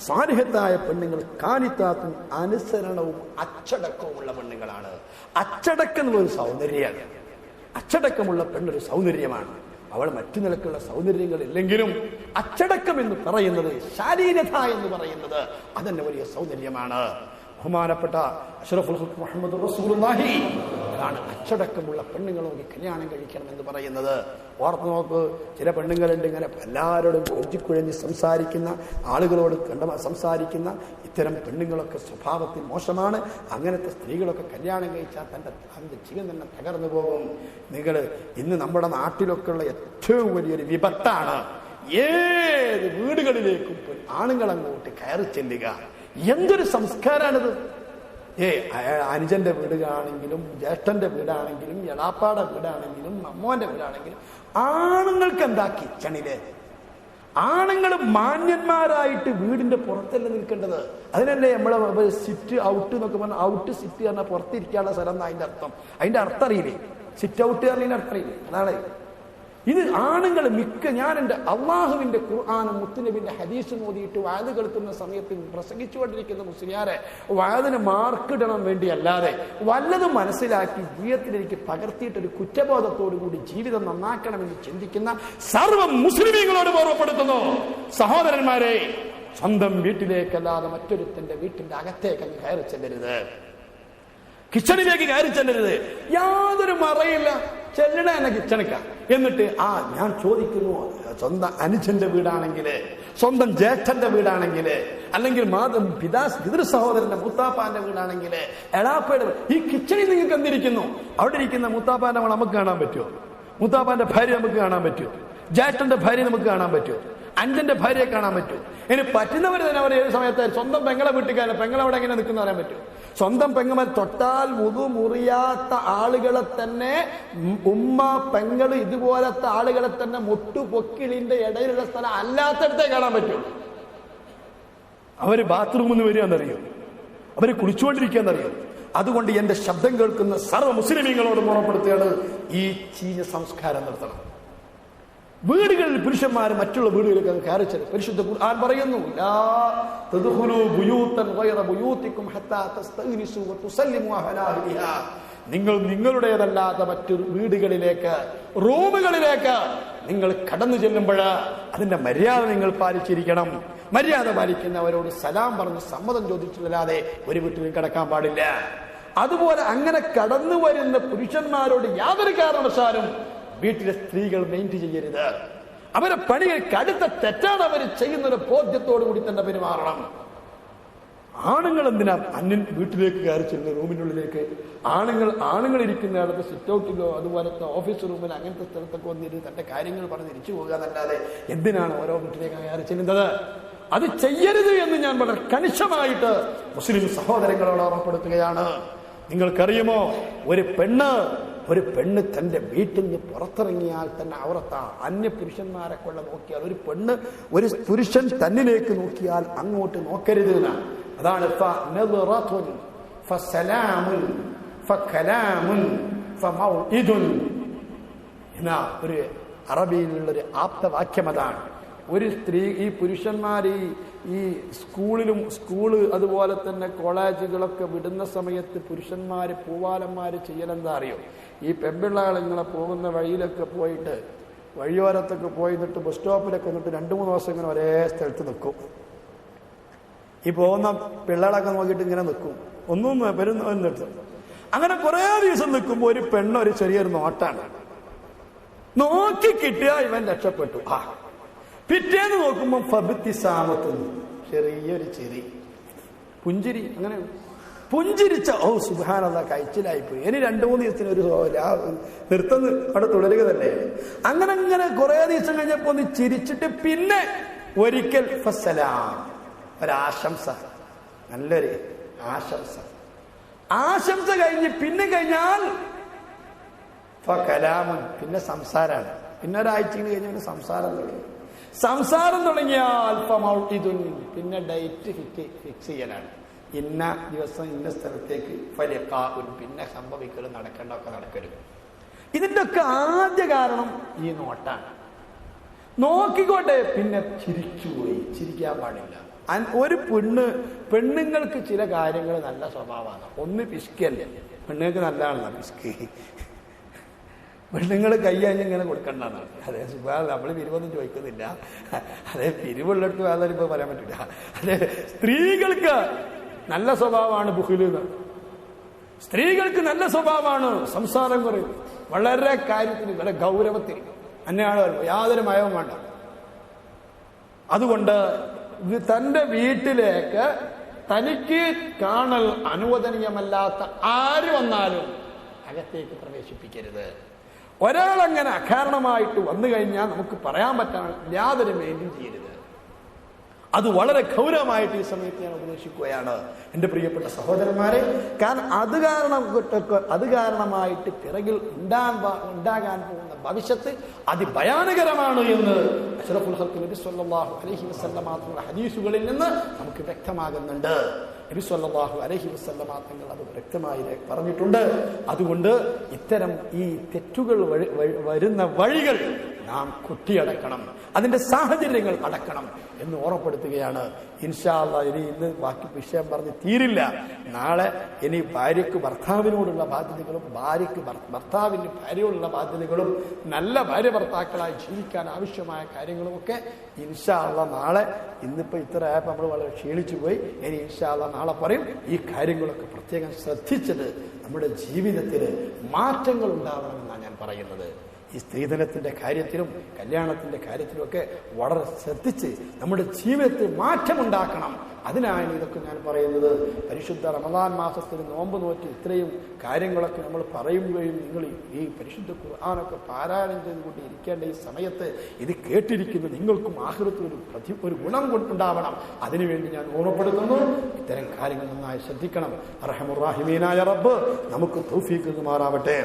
സാലിഹത്തായ പെണ്ണുങ്ങൾ കാനിത്താത്തും അനുസരണവും അച്ചടക്കവുമുള്ള പെണ്ണുങ്ങളാണ്. അച്ചടക്കം എന്നുള്ളൊരു സൗന്ദര്യമാണ്. അച്ചടക്കമുള്ള പെണ്ണൊരു സൗന്ദര്യമാണ്. അവൾ മറ്റു നിലക്കുള്ള സൗന്ദര്യങ്ങൾ ഇല്ലെങ്കിലും അച്ചടക്കം എന്ന് പറയുന്നത്, ശാരീരത എന്ന് പറയുന്നത് അതന്നെ വലിയ സൗന്ദര്യമാണ്. ബഹുമാനപ്പെട്ട അഷ്റഫുൽ ഖൽഖ് മുഹമ്മദ് റസൂലുള്ളാഹി അതാണ് അച്ചടക്കമുള്ള പെണ്ണുങ്ങളോട് കല്യാണം കഴിക്കണം എന്ന് പറയുന്നത്. ഓർത്ത് നോക്ക്, ചില പെണ്ണുങ്ങളുണ്ട് ഇങ്ങനെ എല്ലാവരോടും കൊഞ്ചിക്കുഴഞ്ഞ് സംസാരിക്കുന്ന ആളുകളോട് സംസാരിക്കുന്ന ഇത്തരം പെണ്ണുങ്ങളൊക്കെ സ്വഭാവത്തിൽ മോശമാണ്. അങ്ങനത്തെ സ്ത്രീകളൊക്കെ കല്യാണം കഴിച്ചാൽ തൻ്റെ ജീവൻ തന്നെ തകർന്നു പോകും. നിങ്ങൾ ഇന്ന് നമ്മുടെ നാട്ടിലൊക്കെ ഉള്ള ഏറ്റവും വലിയൊരു വിപത്താണ്, ഏത് വീടുകളിലേക്കും ആണുങ്ങളങ്ങോട്ട് കയറി ചെല്ലുക. എന്തൊരു സംസ്കാരാണിത്! അനുജന്റെ വീടാണെങ്കിലും ജ്യേഷ്ഠന്റെ വീടാണെങ്കിലും എളാപ്പാടെ വീടാണെങ്കിലും അമ്മോന്റെ വീടാണെങ്കിലും ആണുങ്ങൾക്ക് എന്താ കിച്ചണില്? ആണുങ്ങൾ മാന്യന്മാരായിട്ട് വീടിന്റെ പുറത്തല്ല നിൽക്കേണ്ടത്. അതിനല്ലേ നമ്മളെ സിറ്റ് ഔട്ട് എന്നൊക്കെ പറഞ്ഞാൽ, ഔട്ട് സിറ്റ് പറഞ്ഞാൽ പുറത്തിരിക്കാനുള്ള സ്ഥലം എന്നാ അതിന്റെ അർത്ഥം അറിയില്ലേ? സിറ്റ് ഔട്ട് പറഞ്ഞതിന്റെ അർത്ഥം അറിയില്ലേ? അതാണ് ഇത്. ആണുങ്ങൾ ഞാൻ എൻ്റെ അള്ളാഹുവിന്റെ ഖുർആനും മുത്തുനബിന്റെ ഹദീസും ഓതിയിട്ട് വാത് കേൾക്കുന്ന സമയത്ത് പ്രസംഗിച്ചുകൊണ്ടിരിക്കുന്ന മുസ്ലിയാരെ വാതിന് മാർക്കിടണം വേണ്ടി അല്ലാതെ വല്ലതും മനസ്സിലാക്കി ജീവിതത്തിലേക്ക് പകർത്തിയിട്ടൊരു കുറ്റബോധത്തോടു കൂടി ജീവിതം നന്നാക്കണമെന്ന് ചിന്തിക്കുന്ന സർവ്വ മുസ്ലിമീങ്ങളോട് ഓർമ്മപ്പെടുത്തുന്നു. സഹോദരന്മാരെ, സ്വന്തം വീട്ടിലേക്കല്ലാതെ മറ്റൊരുത്തന്റെ വീട്ടിന്റെ അകത്തേക്ക് കയറി ചെല്ലരുത്. കിച്ചണിലേക്ക് കയറി ചെല്ലരുത്. യാതൊരു മറയില്ല, ചെല്ലണ എന്നെ കിച്ചണിക്ക. എന്നിട്ട് ഞാൻ ചോദിക്കുന്നു, സ്വന്തം അനുജന്റെ വീടാണെങ്കില്, സ്വന്തം ജ്യേഷ്ഠന്റെ വീടാണെങ്കില്, അല്ലെങ്കിൽ പിതൃ സഹോദരന്റെ മുത്താപ്പാന്റെ വീടാണെങ്കില്, എളാപ്പയുടെ ഈ കിച്ചണിൽ നിങ്ങൾക്ക് എന്തിരിക്കുന്നു? അവിടെ ഇരിക്കുന്ന മുത്താപ്പാന്റെ നമുക്ക് കാണാൻ പറ്റുമോ? മുത്താപ്പാന്റെ ഭാര്യ നമുക്ക് കാണാൻ പറ്റുമോ? ജ്യേഷ്ഠന്റെ ഭാര്യ നമുക്ക് കാണാൻ പറ്റുമോ? അഞ്ചന്റെ ഭാര്യയെ കാണാൻ പറ്റും? ഇനി പറ്റുന്നവർ തന്നെ അവർ ഏത് സമയത്ത് സ്വന്തം പെങ്ങളെ വീട്ടുകാരെ പെങ്ങളവിടെ എങ്ങനെ നിൽക്കുന്ന പറയാൻ പറ്റും? സ്വന്തം പെങ്ങന്മാർ തൊട്ടാൽ വുദു മുറിയാത്ത ആളുകളെ തന്നെ, ഉമ്മ പെങ്ങള് ഇതുപോലത്തെ ആളുകളെ തന്നെ മുട്ടുപൊക്കിളിന്റെ ഇടയിലുള്ള സ്ഥലം അല്ലാത്തടത്തേ കാണാൻ പറ്റും. അവര് ബാത്റൂമിൽ നിന്ന് വരികയെന്നറിയോ? അവര് കുളിച്ചുകൊണ്ടിരിക്കുകയെന്നറിയോ? അതുകൊണ്ട് എന്റെ ശബ്ദം കേൾക്കുന്ന സർവ്വ മുസ്ലിമീങ്ങളോട് ഓർമ്മപ്പെടുത്തുകയാണ്, ഈ ചീഞ്ഞ സംസ്കാരം നിർത്തണം. വീടുകളിൽ പുരുഷന്മാർ മറ്റുള്ള വീടുകളിലേക്ക് കയറി ചെല്ലും. പരിശുദ്ധ ഖുർആൻ പറയുന്നു, ലാ തദ്ഖുലൂ ബുയൂതൻ ഗൈറ ബുയൂതികും ഹത്താ തസ്തഗ്നിസു വതുസല്ലിമു അലാ അഹ്ലിഹാ. നിങ്ങൾ നിങ്ങളുടേതല്ലാത്ത മറ്റു വീടുകളിലേക്ക്, റൂമുകളിലേക്ക് നിങ്ങൾ കടന്നു ചെല്ലുമ്പോൾ അതിന്റെ മര്യാദ നിങ്ങൾ പാലിച്ചിരിക്കണം. മര്യാദ പാലിക്കുന്നവരോട് സലാം പറഞ്ഞ് സമ്മതം ചോദിച്ചില്ലാതെ ഒരു വീട്ടിൽ കിടക്കാൻ പാടില്ല. അതുപോലെ അങ്ങനെ കടന്നു വരുന്ന പുരുഷന്മാരോട് യാതൊരു കാരണവശാലും വീട്ടിലെ സ്ത്രീകൾ മെയിൻറ്റെയിൻ ചെയ്യരുത്. അവരെ പണികൾ കടുത്ത തെറ്റാണ് അവർ ചെയ്യുന്നൊരു ബോധ്യത്തോടു കൂടി തന്നെ പെരുമാറണം. ആണുങ്ങൾ എന്തിനാ അന്യൻ വീട്ടിലേക്ക് കയറി ചെല്ലുന്ന റൂമിനുള്ളിലേക്ക്? ആണുങ്ങൾ ഇരിക്കുന്നിടത്ത് സിറ്റ് ഔട്ടിലോ അതുപോലത്തെ ഓഫീസ് റൂമിലോ അങ്ങനത്തെ സ്ഥലത്തൊക്കെ വന്നിരുന്ന് തന്റെ കാര്യങ്ങൾ പറഞ്ഞ് തിരിച്ചു പോകുക എന്നല്ലാതെ എന്തിനാണ് ഓരോ വീട്ടിലേക്ക് കയറി ചെല്ലുന്നത്? അത് ചെയ്യരുത് എന്ന് ഞാൻ വളരെ കണിശമായിട്ട് മുസ്ലിം സഹോദരങ്ങളോട് ഓർമ്മപ്പെടുത്തുകയാണ്. നിങ്ങൾക്കറിയുമോ, ഒരു പെണ്ണ് തന്റെ വീട്ടിൽ നിന്ന് പുറത്തിറങ്ങിയാൽ തന്നെ ഔറത്താ. അന്യ പുരുഷന്മാരെ കൊള്ള നോക്കിയാൽ ഒരു പുരുഷൻ തന്നിലേക്ക് നോക്കിയാൽ അങ്ങോട്ട് നോക്കരുത് എന്നാണ്. അതാണ് ഒരു അറബിയിലുള്ളൊരു ആപ്തവാക്യം അതാണ്. ഒരു സ്ത്രീ, ഈ പുരുഷന്മാർ ഈ സ്കൂള് അതുപോലെ തന്നെ കോളേജുകളൊക്കെ വിടുന്ന സമയത്ത് പുരുഷന്മാര് പൂവാലന്മാര് ചെയ്യലെന്താ അറിയോ? ഈ പെൺപിള്ളകൾ ഇങ്ങനെ പോകുന്ന വഴിയിലൊക്കെ പോയിട്ട്, വഴിയോരത്തൊക്കെ പോയിട്ട് ബസ് സ്റ്റോപ്പിലൊക്കെ വന്നിട്ട് 2-3 ദിവസം ഇങ്ങനെ ഒരേ സ്ഥലത്ത് നിൽക്കും. ഈ പോകുന്ന പിള്ളേരൊക്കെ നോക്കിയിട്ട് ഇങ്ങനെ നിൽക്കും, ഒന്നും വരുന്നിട്ട്. അങ്ങനെ കുറെ ദിവസം നിൽക്കുമ്പോൾ ഒരു പെണ്ണൊരു ചെറിയൊരു നോട്ടാണ്, നോക്കി കിട്ടിയ ഇവൻ രക്ഷപ്പെട്ടു. പിറ്റേന്ന് നോക്കുമ്പോൾ ഫബിത്തിസാമത്ത്, ചെറിയൊരു ചിരി, പുഞ്ചിരി. അങ്ങനെ പുഞ്ചിരിച്ച ഓ സുബ്ഹാനല്ലാഹ് കഴിച്ചിലായിപ്പോയി, ഇനി 2-3 ദിവസത്തിന് ഒരു നൃത്തം അവിടെ തുടരുക തന്നെ. അങ്ങനെ കുറെ ദിവസം കഴിഞ്ഞപ്പോ ഒന്ന് ചിരിച്ചിട്ട് പിന്നെ ഒരിക്കൽ ഫസ്സലാം, ഒരാശംസ, നല്ലൊരു ആശംസ കഴിഞ്ഞ് കഴിഞ്ഞാൽ കലാമുൻ, പിന്നെ സംസാരാണ്. പിന്നെ ഒരാഴ്ച കഴിഞ്ഞ സംസാരം തുടങ്ങിയാൽ പിന്നെ ഡേറ്റ് ഫിക്സ് ചെയ്യലാണ്. ഇന്ന ദിവസം ഇന്ന സ്ഥലത്തേക്ക് ഫലിഖാഉൻ, പിന്നെ സംഭവിക്കലും നടക്കേണ്ടതൊക്കെ നടക്കരുത്. ഇതിന്റെ ഒക്കെ ആദ്യ കാരണം ഈ നോട്ടാണ്. നോക്കിക്കോട്ടെ, പിന്നെ ചിരിച്ചുപോയി, ചിരിക്കാൻ പാടില്ല. ഒരു പെണ്ണുങ്ങൾക്ക് ചില കാര്യങ്ങൾ നല്ല സ്വഭാവമാണ്. ഒന്ന് പിസ്കല്ലേ, പെണ്ണുങ്ങൾക്ക് നല്ലതാണല്ലോ പിസ്ക്. പെണ്ണുങ്ങൾ കയ്യാഞ്ഞിങ്ങനെ കൊടുക്കണ്ടെന്നാണ്. അതേ സുഖം, നമ്മൾ പിരിവൊന്നും ചോദിക്കുന്നില്ല. അതേ പിരിവുള്ളിടത്ത് വേറെ ഇപ്പൊ പറയാൻ പറ്റില്ല. അതെ, സ്ത്രീകൾക്ക് നല്ല സ്വഭാവമാണ് ബുഖില്. സ്ത്രീകൾക്ക് നല്ല സ്വഭാവമാണ് സംസാരം കുറയും, വളരെ കാര്യത്തിന്, വളരെ ഗൗരവത്തിൽ അന്യാൾ യാതൊരു മയവും വേണ്ട. അതുകൊണ്ട് തന്റെ വീട്ടിലേക്ക് തനിക്ക് കാണൽ അനുവദനീയമല്ലാത്ത ആര് വന്നാലും അകത്തേക്ക് പ്രവേശിപ്പിക്കരുത്. ഒരാളങ്ങനെ അകാരണമായിട്ട് വന്നു കഴിഞ്ഞാൽ നമുക്ക് പറയാൻ പറ്റാൻ യാതൊരു മെയിൻറ്റെയിൻ ചെയ്യരുത്. അത് വളരെ ഗൗരവമായിട്ട് ഈ സമയത്ത് ഞാൻ ഉപദേശിക്കുകയാണ് എൻ്റെ പ്രിയപ്പെട്ട സഹോദരന്മാരെ. കാരണം അത് കാരണമായിട്ട് പിറകിൽ ഉണ്ടാകാൻ പോകുന്ന ഭവിഷ്യത്ത് അതിഭയാനകരമാണ് എന്ന് അഷ്റഫുൽ ഖൽഖ് നബി സല്ലല്ലാഹു അലൈഹി വസല്ലമ തങ്ങളുടെ ഹദീസുകളിൽ നിന്ന് നമുക്ക് വ്യക്തമാകുന്നുണ്ട്. നബി സല്ലല്ലാഹു അലൈഹി വസല്ലമ തങ്ങൾ അത് വ്യക്തമായി പറഞ്ഞിട്ടുണ്ട്. അതുകൊണ്ട് ഇത്തരം ഈ തെറ്റുകൾ വരുന്ന വഴികൾ നാം കുട്ടിയടക്കണം, അതിന്റെ സാഹചര്യങ്ങൾ അടക്കണം എന്ന് ഓർമ്മപ്പെടുത്തുകയാണ്. ഇൻഷാ അല്ലാഹ് ഇന്ന് ബാക്കി വിഷയം പറഞ്ഞ് തീരില്ല. നാളെ ഇനി ഭാര്യയ്ക്ക് ഭർത്താവിനോടുള്ള ബാധ്യതകളും ഭാര്യയ്ക്ക് ഭർത്താവിന് ഭാര്യയോടുള്ള ബാധ്യതകളും നല്ല ഭാര്യ ഭർത്താക്കളായി ജീവിക്കാൻ ആവശ്യമായ കാര്യങ്ങളും ഒക്കെ ഇൻഷാ അല്ലാഹ് നാളെ, ഇന്നിപ്പോ ഇത്ര ആയപ്പോൾ നമ്മൾ വളരെ ക്ഷീണിച്ചു പോയി. ഇനി ഇൻഷാ അല്ലാഹ് നാളെ പറയും. ഈ കാര്യങ്ങളൊക്കെ പ്രത്യേകം ശ്രദ്ധിച്ചത് നമ്മുടെ ജീവിതത്തിൽ മാറ്റങ്ങൾ ഉണ്ടാവണമെന്നാണ് ഞാൻ പറയുന്നത്. ഈ സ്ത്രീധനത്തിന്റെ കാര്യത്തിലും കല്യാണത്തിന്റെ കാര്യത്തിലുമൊക്കെ വളരെ ശ്രദ്ധിച്ച് നമ്മുടെ ജീവിതത്തിൽ മാറ്റമുണ്ടാക്കണം. അതിനാണ് ഇതൊക്കെ ഞാൻ പറയുന്നത്. പരിശുദ്ധ റമദാൻ മാസത്തിൽ നോമ്പ് നോറ്റ് ഇത്രയും കാര്യങ്ങളൊക്കെ നമ്മൾ പറയുകയും നിങ്ങൾ ഈ പരിശുദ്ധ ഖുർആനൊക്കെ പാരായണം ചെയ്തുകൊണ്ട് ഇരിക്കേണ്ട ഈ സമയത്ത് ഇത് കേട്ടിരിക്കുന്ന നിങ്ങൾക്കും ആഖിറത്തിൽ ഒരു ഗുണം കൊണ്ടുണ്ടാവണം. അതിനുവേണ്ടി ഞാൻ ഓർമ്മപ്പെടുത്തുന്നു. ഇത്തരം കാര്യങ്ങൾ നന്നായി ശ്രദ്ധിക്കണം. അർഹമുർ റഹീമീനായ റബ്ബ് നമുക്ക് തൗഫീഖ് നൽകുമാറാവട്ടെ.